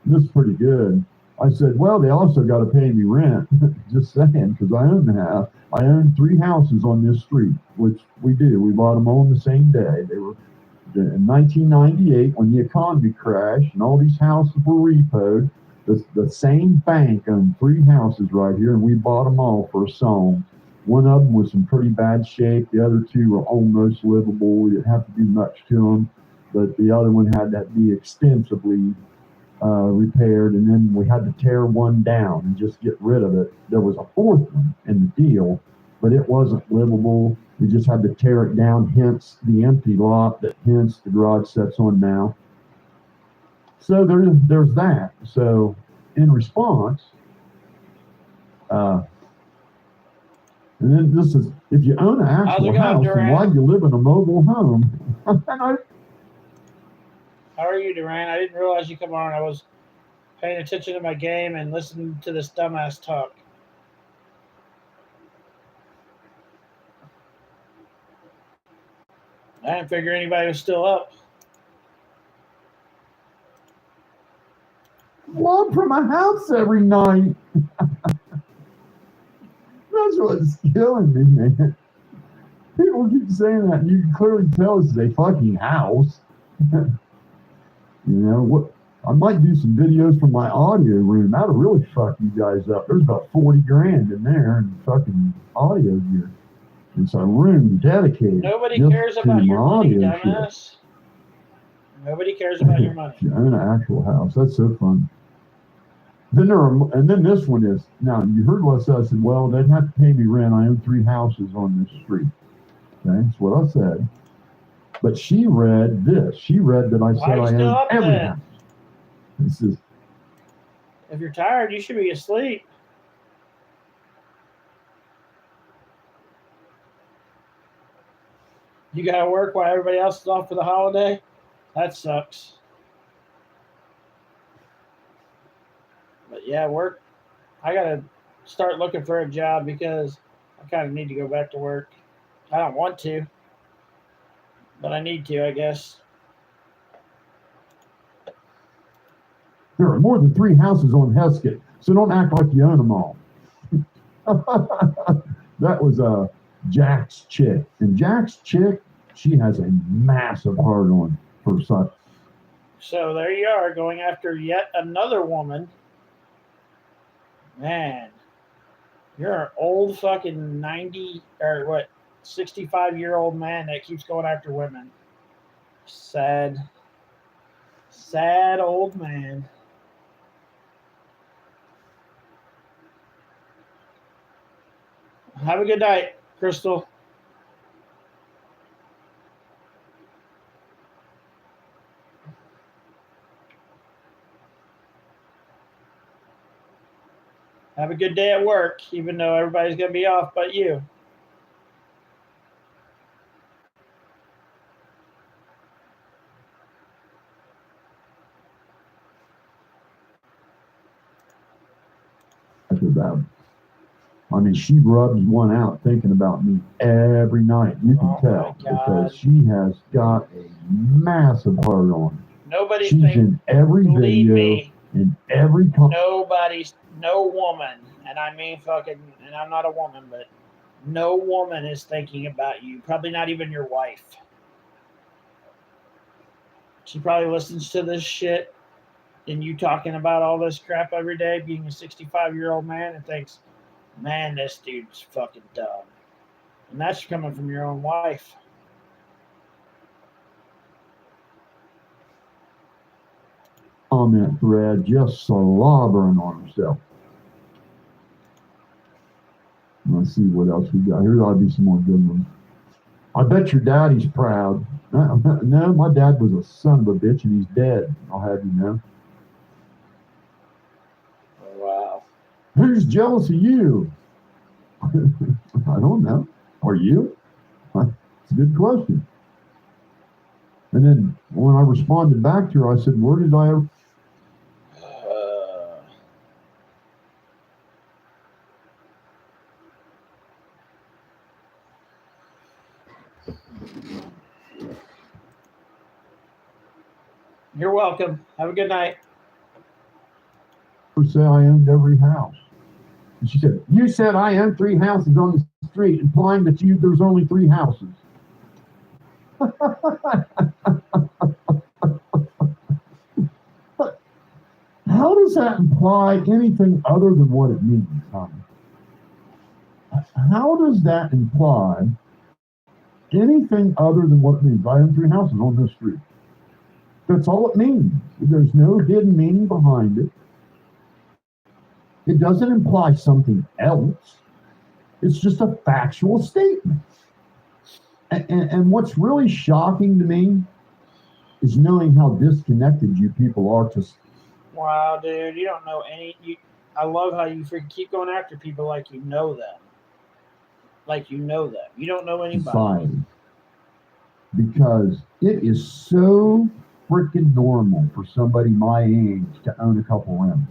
This is pretty good. I said, well, they also got to pay me rent. Just saying, because I own 3 houses on this street, which we do. We bought them all on the same day. They were in 1998 when the economy crashed and all these houses were repoed. The same bank owned 3 houses right here, and we bought them all for a song. One of them was in pretty bad shape. The other 2 were almost livable. We didn't have to do much to them, but the other one had to be extensively repaired, and then we had to tear one down and just get rid of it. There was a 4th one in the deal, but it wasn't livable. We just had to tear it down, hence the empty lot that hence the garage sets on now. So there's that. So in response, and then this is, if you own an actual house, then why do you live in a mobile home? How are you, Duran? I didn't realize you come on. I was paying attention to my game and listening to this dumbass talk. I didn't figure anybody was still up. Walk from my house every night. That's what's killing me, man. People keep saying that, and you can clearly tell this is a fucking house. You know what? I might do some videos from my audio room. That'll really fuck you guys up. There's about 40 grand in there in fucking audio gear. It's a room dedicated. Nobody cares about your money, dumbass. Nobody cares about your money. You own an actual house. That's so fun. Then and then this one is, now you heard what I said. I said, well, they'd have to pay me rent. I own 3 houses on this street. Okay, that's what I said. But she read this. She read that I said I own every house. This is, if you're tired, you should be asleep. You gotta work while everybody else is off for the holiday? That sucks. But yeah, work. I gotta start looking for a job because I kind of need to go back to work. I don't want to, but I need to, I guess. There are more than 3 houses on Heskett, so don't act like you own them all. That was Jack's chick. And Jack's chick, she has a massive heart on for such. So there you are, going after yet another woman. Man, you're an old fucking 90 or what, 65-year-old man that keeps going after women. Sad old man. Have a good night, Crystal. Have a good day at work, even though everybody's going to be off but you. I mean, she rubs one out thinking about me every night. You can tell because she has got a massive heart on her. Nobody She's in every video, me, in every no woman, and I mean fucking, and I'm not a woman, but no woman is thinking about you. Probably not even your wife. She probably listens to this shit and you talking about all this crap every day, being a 65-year-old man, and thinks, man, this dude's fucking dumb. And that's coming from your own wife. Comment thread just slobbering on herself. Let's see what else we got. Here ought to be some more good ones. I bet your daddy's proud. No, my dad was a son of a bitch and he's dead. I'll have you know. Wow. Who's jealous of you? I don't know. Are you? It's a good question. And then when I responded back to her, I said, where did I ever? You're welcome. Have a good night. Say I owned every house. And she said, you said I owned 3 houses on the street, implying that there's only 3 houses. How does that imply anything other than what it means, Tommy? How does that imply anything other than what it means? I own 3 houses on this street. That's all it means. There's no hidden meaning behind it. It doesn't imply something else. It's just a factual statement. And what's really shocking to me is knowing how disconnected you people are to. Wow, dude, you don't know any. I love how you freaking keep going after people like you know them. Like you know them. You don't know anybody. Society. Because it is so freaking normal for somebody my age to own a couple rentals.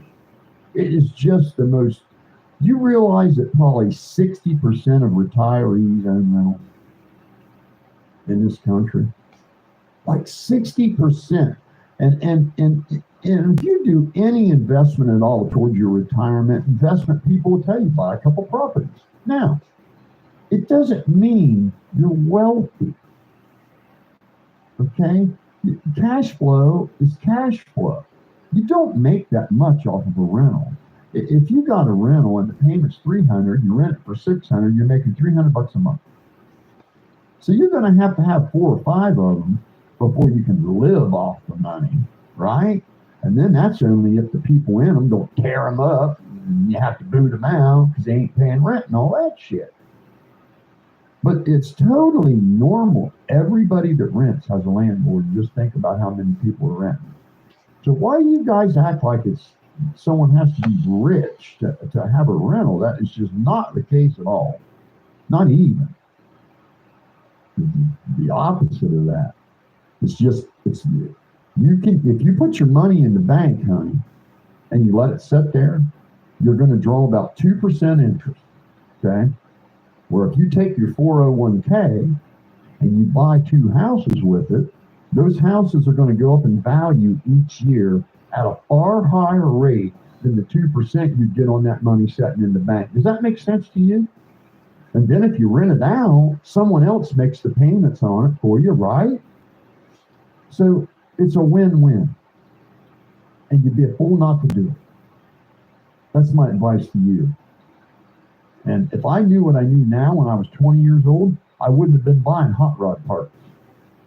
It is just the most. You realize that probably 60% of retirees own rentals in this country? Like 60%. And if you do any investment at all towards your retirement, investment people will tell you buy a couple properties. Now, it doesn't mean you're wealthy. Okay? Cash flow is cash flow. You don't make that much off of a rental. If you got a rental and the payment's $300, you rent it for $600, you're making $300 a month. So you're going to have 4 or 5 of them before you can live off the money, right? And then that's only if the people in them don't tear them up and you have to boot them out because they ain't paying rent and all that shit. But it's totally normal. Everybody that rents has a landlord. Just think about how many people are renting. So why do you guys act like it's someone has to be rich to have a rental? That is just not the case at all. Not even. The opposite of that. It's you can, if you put your money in the bank, honey, and you let it sit there, you're going to draw about 2% interest. Okay? Where if you take your 401k and you buy 2 houses with it, those houses are going to go up in value each year at a far higher rate than the 2% you get on that money sitting in the bank. Does that make sense to you? And then if you rent it out, someone else makes the payments on it for you, right? So it's a win-win. And you'd be a fool not to do it. That's my advice to you. And if I knew what I knew now when I was 20 years old, I wouldn't have been buying hot rod parks.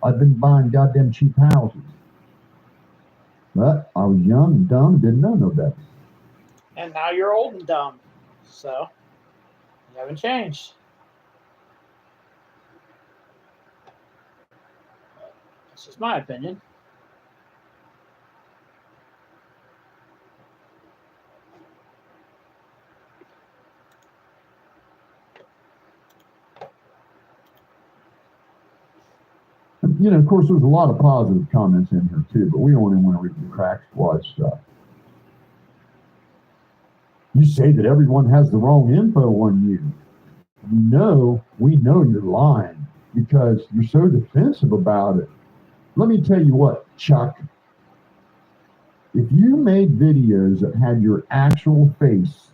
I'd been buying goddamn cheap houses. But I was young and dumb and didn't know no better. And now you're old and dumb. So, you haven't changed. That's just my opinion. You know, of course, there's a lot of positive comments in here too, but we only want to read the crack squad stuff. You say that everyone has the wrong info on you. We know you're lying because you're so defensive about it. Let me tell you what, Chuck. If you made videos that had your actual face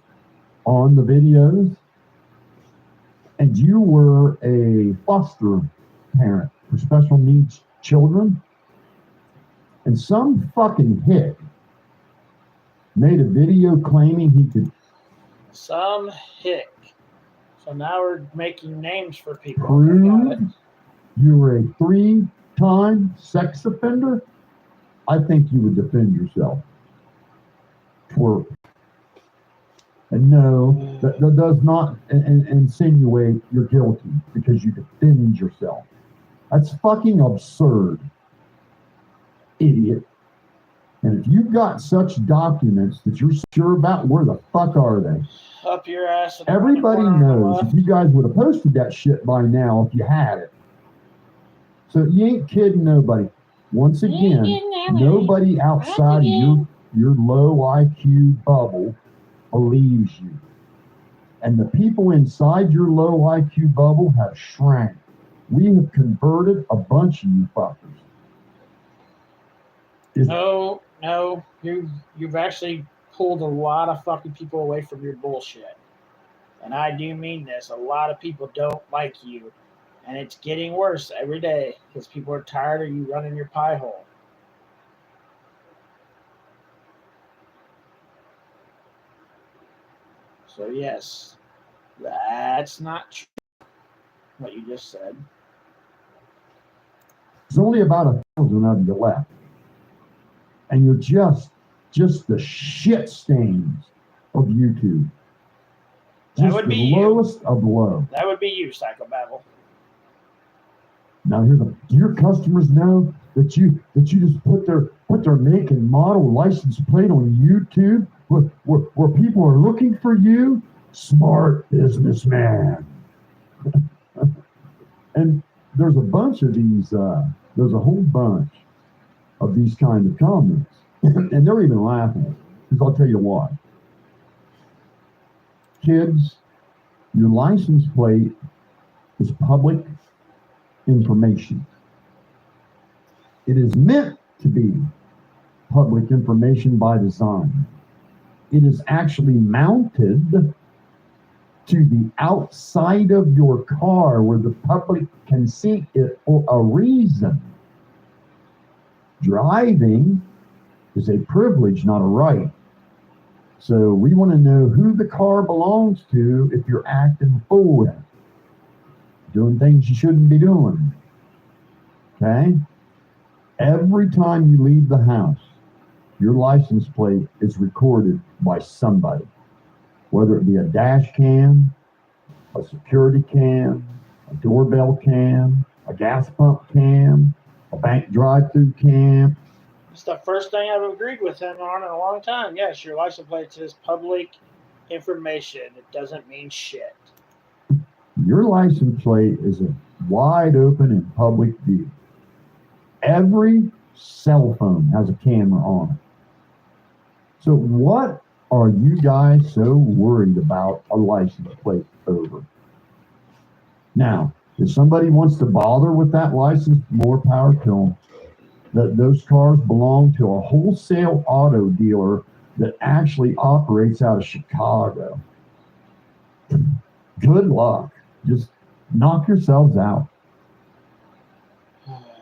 on the videos and you were a foster parent for special needs children, and some fucking hick made a video claiming he could. Some hick. So now we're making names for people. Prove you were a 3-time sex offender, I think you would defend yourself. And no, that does not insinuate you're guilty because you defend yourself. That's fucking absurd, idiot. And if you've got such documents that you're sure about, where the fuck are they? Up your ass. Everybody knows if you guys would have posted that shit by now if you had it. So you ain't kidding nobody. Once again, nobody outside of your low IQ bubble believes you. And the people inside your low IQ bubble have shrank. We have converted a bunch of you fuckers. No, you've actually pulled a lot of fucking people away from your bullshit. And I do mean this. A lot of people don't like you. And it's getting worse every day because people are tired of you running your pie hole. So yes, that's not true, what you just said. There's only about 1,000 of you left. And you're just the shit stains of YouTube. That would be the lowest of low. That would be you, Psychobabble. Now do your customers know that you just put their make and model license plate on YouTube where people are looking for you? Smart businessman. And there's a bunch of these, there's a whole bunch of these kind of comments. And they're even laughing. Because I'll tell you why. Kids, your license plate is public information. It is meant to be public information by design. It is actually mounted to the outside of your car where the public can see it for a reason. Driving is a privilege, not a right. So we want to know who the car belongs to if you're acting fool with it. Doing things you shouldn't be doing. Okay? Every time you leave the house, your license plate is recorded by somebody. Whether it be a dash cam, a security cam, a doorbell cam, a gas pump cam, a bank drive-through cam. It's the first thing I've agreed with him on in a long time. Yes, your license plate says public information. It doesn't mean shit. Your license plate is a wide open and public view. Every cell phone has a camera on it. So what are you guys so worried about a license plate over? Now, if somebody wants to bother with that license, more power to them. Those cars belong to a wholesale auto dealer that actually operates out of Chicago. Good luck. Just knock yourselves out.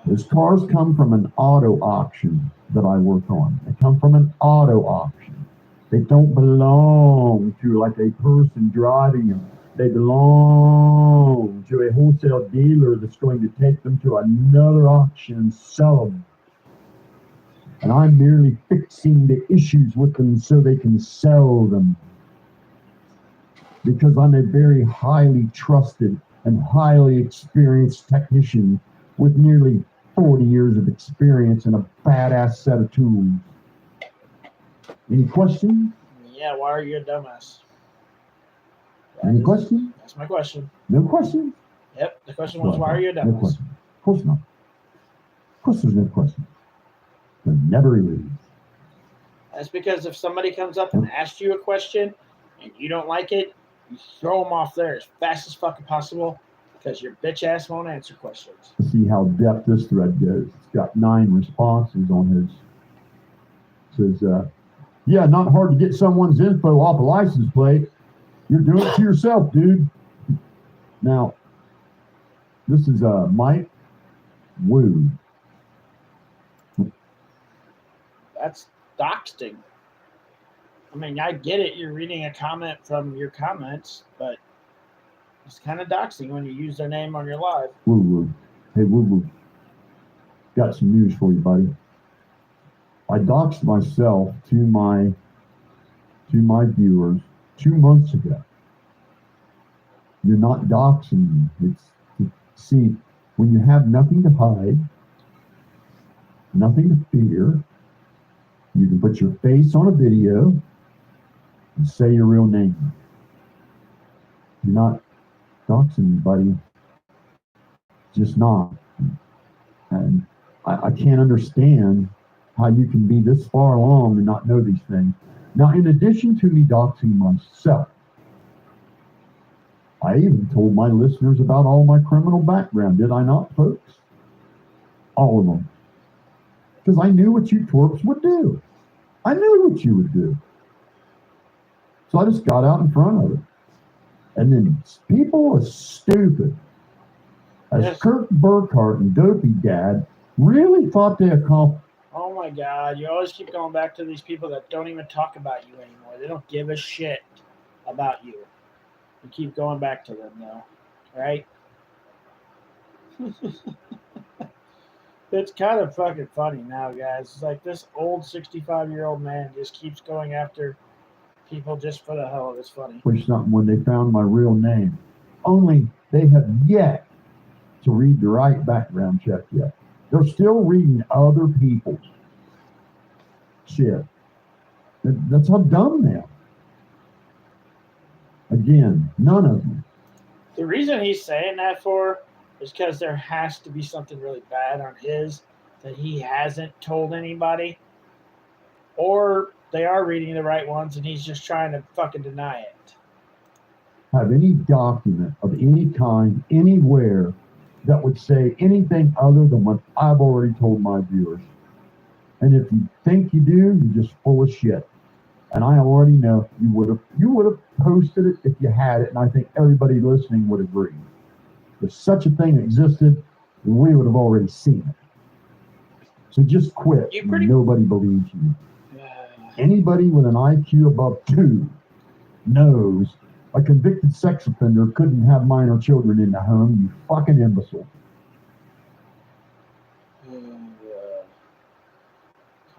Those cars come from an auto auction that I work on. They come from an auto auction. They don't belong to like a person driving them. They belong to a wholesale dealer that's going to take them to another auction and sell them. And I'm merely fixing the issues with them so they can sell them. Because I'm a very highly trusted and highly experienced technician with nearly 40 years of experience and a badass set of tools. Any questions? Yeah, why are you a dumbass? Any questions? That's my question. No questions? Yep, the question was, why are you a No dumbass? questions. Of course not. Of course there's no questions. There never is. That's because if somebody comes up and asks you a question and you don't like it, you throw them off there as fast as fucking possible because your bitch ass won't answer questions. Let's see how depth this thread goes. It's got 9 responses on his. It says, yeah, not hard to get someone's info off a license plate. You're doing it to yourself, dude. Now, this is Mike Wu. That's doxing. I mean, I get it. You're reading a comment from your comments, but it's kind of doxing when you use their name on your live. Woo woo. Hey, woo woo. Got some news for you, buddy. I doxed myself to my viewers 2 months ago. You're not doxing me. It's see, when you have nothing to hide, nothing to fear, you can put your face on a video and say your real name. You're not doxing anybody. Just not. And I can't understand how you can be this far along and not know these things. Now, in addition to me doxing myself, I even told my listeners about all my criminal background, did I not, folks? All of them. Because I knew what you twerps would do. I knew what you would do. So I just got out in front of it. And then people are stupid. As Yes. Kurt Burkhardt and Dopey Dad really thought they accomplished. Oh my God! You always keep going back to these people that don't even talk about you anymore. They don't give a shit about you. You keep going back to them though, right? It's kind of fucking funny now, guys. It's like this old 65-year-old man just keeps going after people just for the hell of it's funny. Something when they found my real name. Only they have yet to read the right background check yet. They're still reading other people's shit. That's how dumb they are. Again, none of them. The reason he's saying that for is because there has to be something really bad on his that he hasn't told anybody. Or they are reading the right ones and he's just trying to fucking deny it. Have any document of any kind anywhere that would say anything other than what I've already told my viewers. And if you think you do, you're just full of shit. And I already know you would have posted it if you had it, and I think everybody listening would agree. If such a thing existed, we would have already seen it. So just quit. Nobody believes you. Anybody with an IQ above 2 knows a convicted sex offender couldn't have minor children in the home, you fucking imbecile.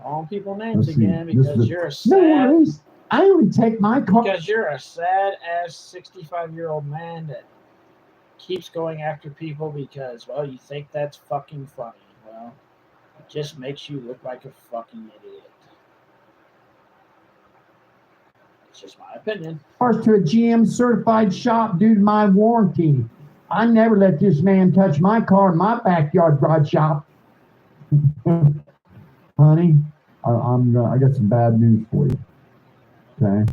Calling people names Let's see. again This because is you're a no sad, worries. I only take my car. because you're a sad ass 65-year-old man that keeps going after people because, well, you think that's fucking funny. Well, it just makes you look like a fucking idiot. It's just my opinion. Cars to a GM certified shop due to my warranty. I never let this man touch my car in my backyard garage shop. Honey, I got some bad news for you. Okay.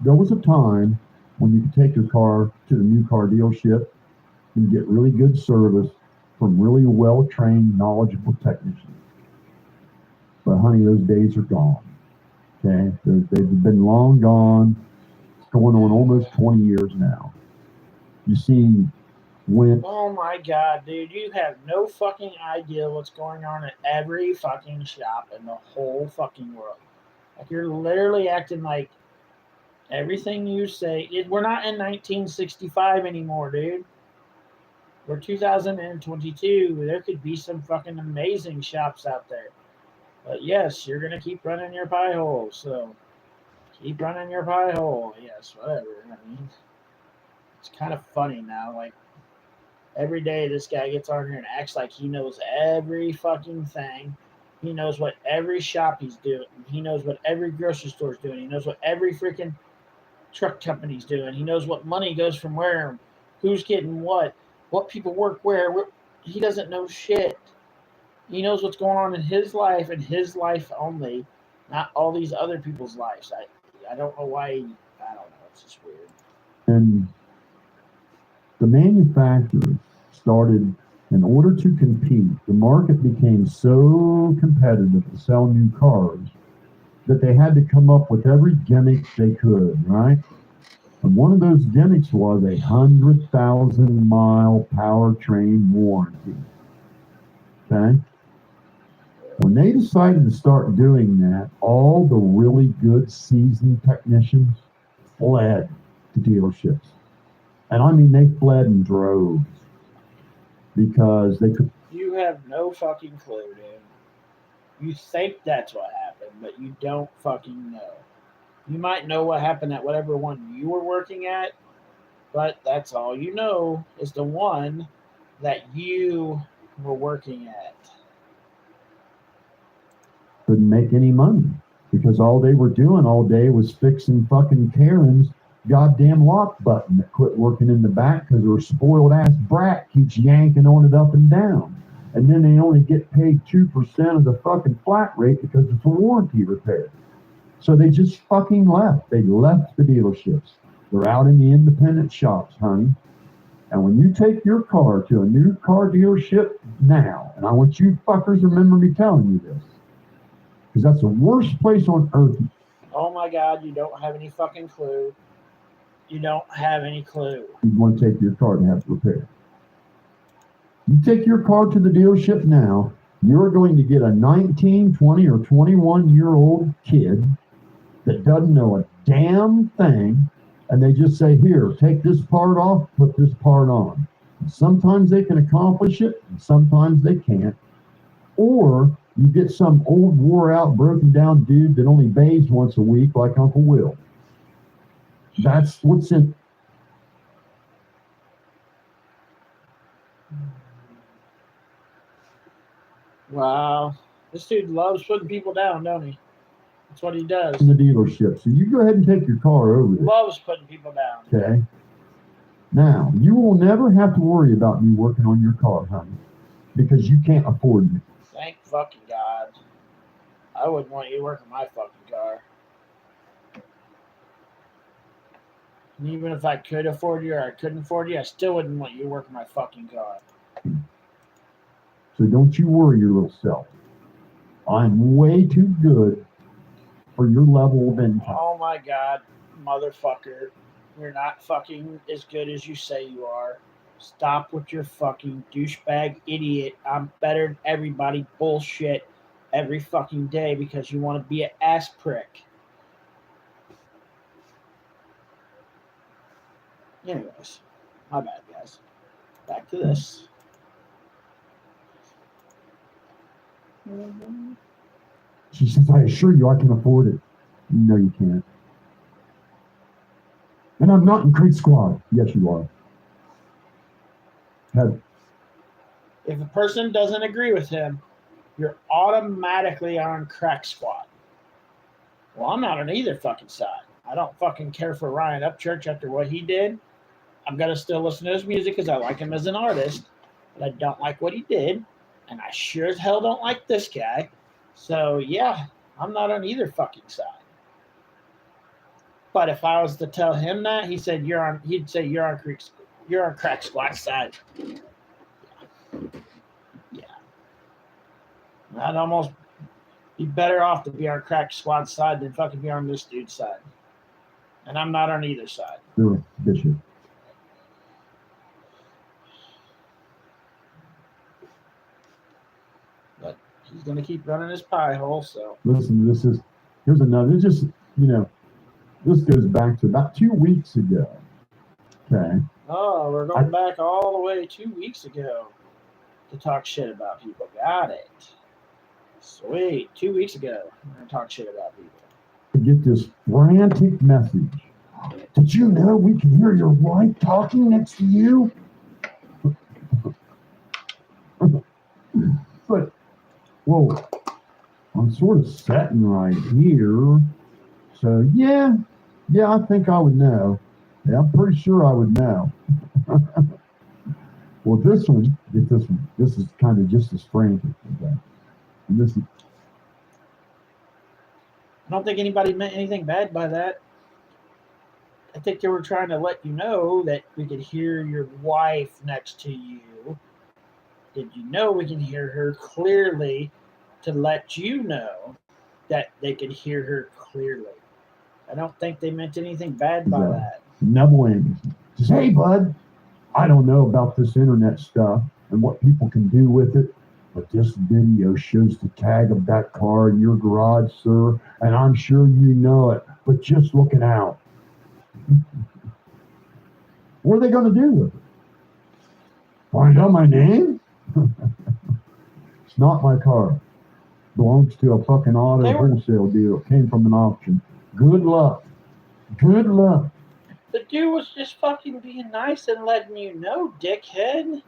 There was a time when you could take your car to the new car dealership and get really good service from really well-trained, knowledgeable technicians. But honey, those days are gone. Okay, they've been long gone. It's going on almost 20 years now. You see, when Oh my God, dude, you have no fucking idea what's going on at every fucking shop in the whole fucking world. Like, you're literally acting like everything you say. We're not in 1965 anymore, dude. We're 2022. There could be some fucking amazing shops out there. But yes, you're going to keep running your pie hole. So keep running your pie hole. Yes, whatever. I mean, it's kind of funny now. Like, every day this guy gets on here and acts like he knows every fucking thing. He knows what every shop he's doing. He knows what every grocery store's doing. He knows what every freaking truck company's doing. He knows what money goes from where, who's getting what people work where. He doesn't know shit. He knows what's going on in his life and his life only, not all these other people's lives. I don't know why. I don't know. It's just weird. and the manufacturers started, in order to compete, the market became so competitive to sell new cars that they had to come up with every gimmick they could, right? And one of those gimmicks was a 100,000-mile powertrain warranty. Okay? When they decided to start doing that, all the really good seasoned technicians fled to dealerships. And I mean, they fled in droves because they could. You have no fucking clue, dude. You think that's what happened, but you don't fucking know. You might know what happened at whatever one you were working at, but that's all you know is the one that you were working at. Couldn't make any money because all they were doing all day was fixing fucking Karen's goddamn lock button that quit working in the back because her spoiled ass brat keeps yanking on it up and down. And then they only get paid 2% of the fucking flat rate because it's a warranty repair. So they just fucking left. They left the dealerships. They're out in the independent shops, honey. And when you take your car to a new car dealership now, and I want you fuckers to remember me telling you this, because that's the worst place on earth. Oh my God, you don't have any fucking clue. You don't have any clue. You want to take your car to have it repaired. You take your car to the dealership now, you're going to get a 19, 20, or 21-year-old kid that doesn't know a damn thing, and they just say, here, take this part off, put this part on. And sometimes they can accomplish it, and sometimes they can't. Or you get some old, wore-out, broken-down dude that only bathes once a week like Uncle Will. That's what's in. Wow. This dude loves putting people down, don't he? That's what he does. In the dealership. So you go ahead and take your car over there. Loves putting people down. Okay. Now, you will never have to worry about me working on your car, honey, because you can't afford me. Thank fucking God. I wouldn't want you working my fucking car. And even if I could afford you or I couldn't afford you, I still wouldn't want you working my fucking car. So don't you worry your little self. I'm way too good for your level of income. Oh my God, motherfucker. You're not fucking as good as you say you are. Stop with your fucking douchebag idiot. I'm better than everybody bullshit every fucking day because you want to be an ass prick. Anyways, my bad, guys. Back to this. She says, I assure you I can afford it. No, you can't. And I'm not in Creek Squad. Yes, you are. If a person doesn't agree with him, you're automatically on Crack Squad. Well, I'm not on either fucking side. I don't fucking care for Ryan Upchurch after what he did. I'm going to still listen to his music because I like him as an artist, but I don't like what he did, and I sure as hell don't like this guy. So, yeah, I'm not on either fucking side. But if I was to tell him that, he'd say you're on Crack Squad side. Yeah. I'd almost be better off to be on Crack Squad side than fucking be on this dude's side. And I'm not on either side. Sure, Bishop. But he's going to keep running his pie hole, so. Listen, here's another, this goes back to about 2 weeks ago. Okay. Oh, we're going back all the way 2 weeks ago to talk shit about people. Got it. Sweet. 2 weeks ago, we're going to talk shit about people. To get this frantic message. Did you know we can hear your wife talking next to you? But, whoa, I'm sort of sitting right here. So, yeah, I think I would know. Yeah, I'm pretty sure I would know. Well, get this one. This is kind of just as frantic. Okay? And this is, I don't think anybody meant anything bad by that. I think they were trying to let you know that we could hear your wife next to you. Did you know we can hear her clearly to let you know that they could hear her clearly? I don't think they meant anything bad by that. Neville Anderson says, hey, bud, I don't know about this internet stuff and what people can do with it, but this video shows the tag of that car in your garage, sir, and I'm sure you know it, but just looking out. What are they going to do with it? Find out my name? It's not my car. Belongs to a fucking auto wholesale deal. It came from an auction. Good luck. Good luck. The dude was just fucking being nice and letting you know, dickhead.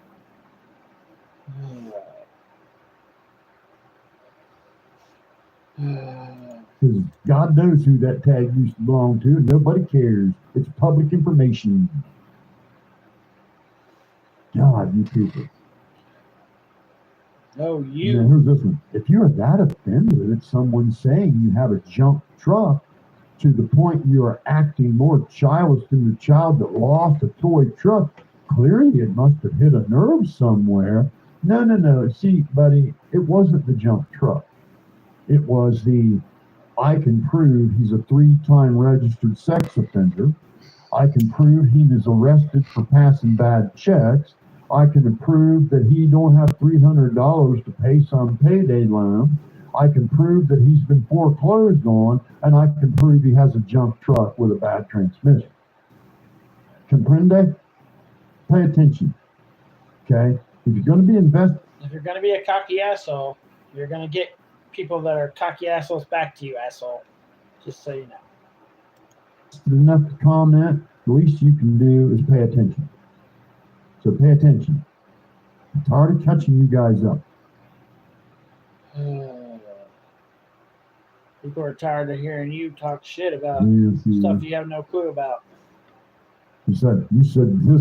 'Cause God knows who that tag used to belong to, and nobody cares. It's public information. God, you people. No, Now, you. here's this one. If you're that offended at someone saying you have a junk truck to the point you are acting more childish than the child that lost a toy truck, clearly it must have hit a nerve somewhere. No. See, buddy, it wasn't the junk truck. It was I can prove he's a 3-time registered sex offender. I can prove he was arrested for passing bad checks. I can prove that he don't have $300 to pay some payday loan. I can prove that he's been foreclosed on, and I can prove he has a junk truck with a bad transmission. Comprende? Pay attention. Okay? If you're going to be invested, If you're gonna be a cocky asshole, you're gonna get people that are cocky assholes back to you, asshole. Just so you know. enough to comment, the least you can do is pay attention. So pay attention. I'm tired of catching you guys up. People are tired of hearing you talk shit about Yes, stuff you have no clue about. You said this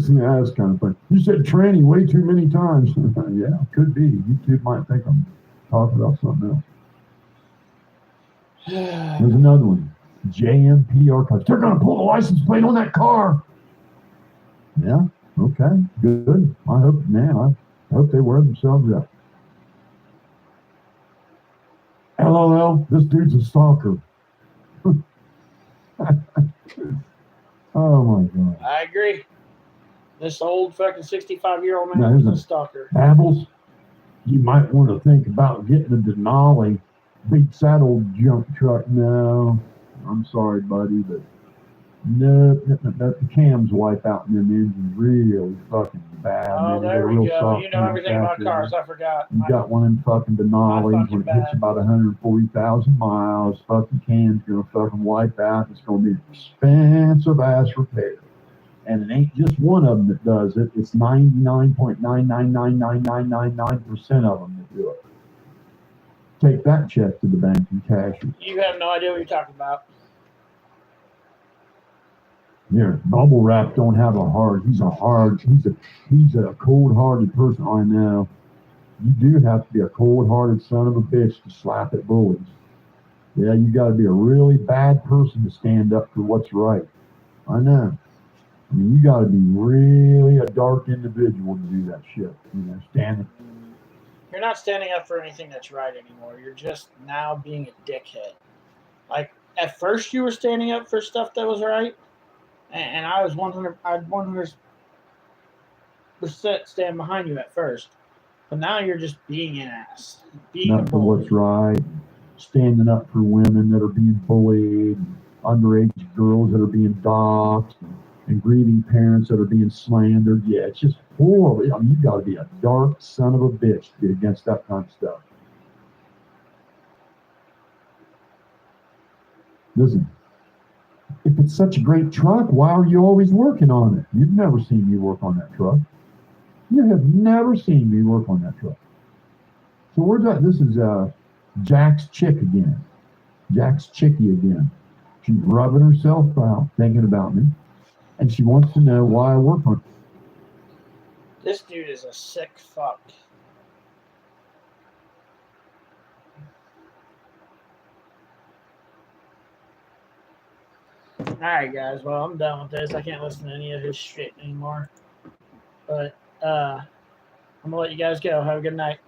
and that kind of thing. You said tranny way too many times. Yeah, could be. YouTube might think I'm talking about something else. There's another one. JMP Archives. They're going to pull the license plate on that car. Yeah, okay, good. I hope they wear themselves out. LOL, this dude's a stalker. Oh my God. I agree. This old fucking 65-year-old Now, man here's is a stalker. Babbles, you might want to think about getting a Denali. Beats that old junk truck. No, I'm sorry, buddy, but no, the cams wipe out in them engines really fucking bad. Oh, man. They got there a we real go. soft You know everything about manufacturer. cars. I forgot. You got one in fucking Denali's when it hits bad. about 140,000 miles. Fucking can's gonna fucking wipe out. It's gonna be an expensive ass repair. And it ain't just one of them that does it. It's 99.9999999% of them that do it. Take that check to the bank and cash it. You have no idea what you're talking about. Here, Bubble Wrap don't have a heart. He's a cold-hearted person. I know. You do have to be a cold-hearted son of a bitch to slap at bullies. Yeah, you got to be a really bad person to stand up for what's right. I know. I mean, you got to be really a dark individual to do that shit. You know, standing. You're not standing up for anything that's right anymore. You're just now being a dickhead. Like, at first you were standing up for stuff that was right, and I'd 100% stand behind you at first. But now you're just being an ass. Being a Not for bully. what's right. Standing up for women that are being bullied, underage girls that are being doxxed, and grieving parents that are being slandered. Yeah, it's just horrible. I mean, you got to be a dark son of a bitch to be against that kind of stuff. Listen, if it's such a great truck, why are you always working on it? You've never seen me work on that truck. You have never seen me work on that truck. So where's that? This is Jack's chick again. Jack's chickie again. She's rubbing herself out, thinking about me. And she wants to know why I work on it. This dude is a sick fuck. Alright, guys. Well, I'm done with this. I can't listen to any of his shit anymore. But I'm going to let you guys go. Have a good night.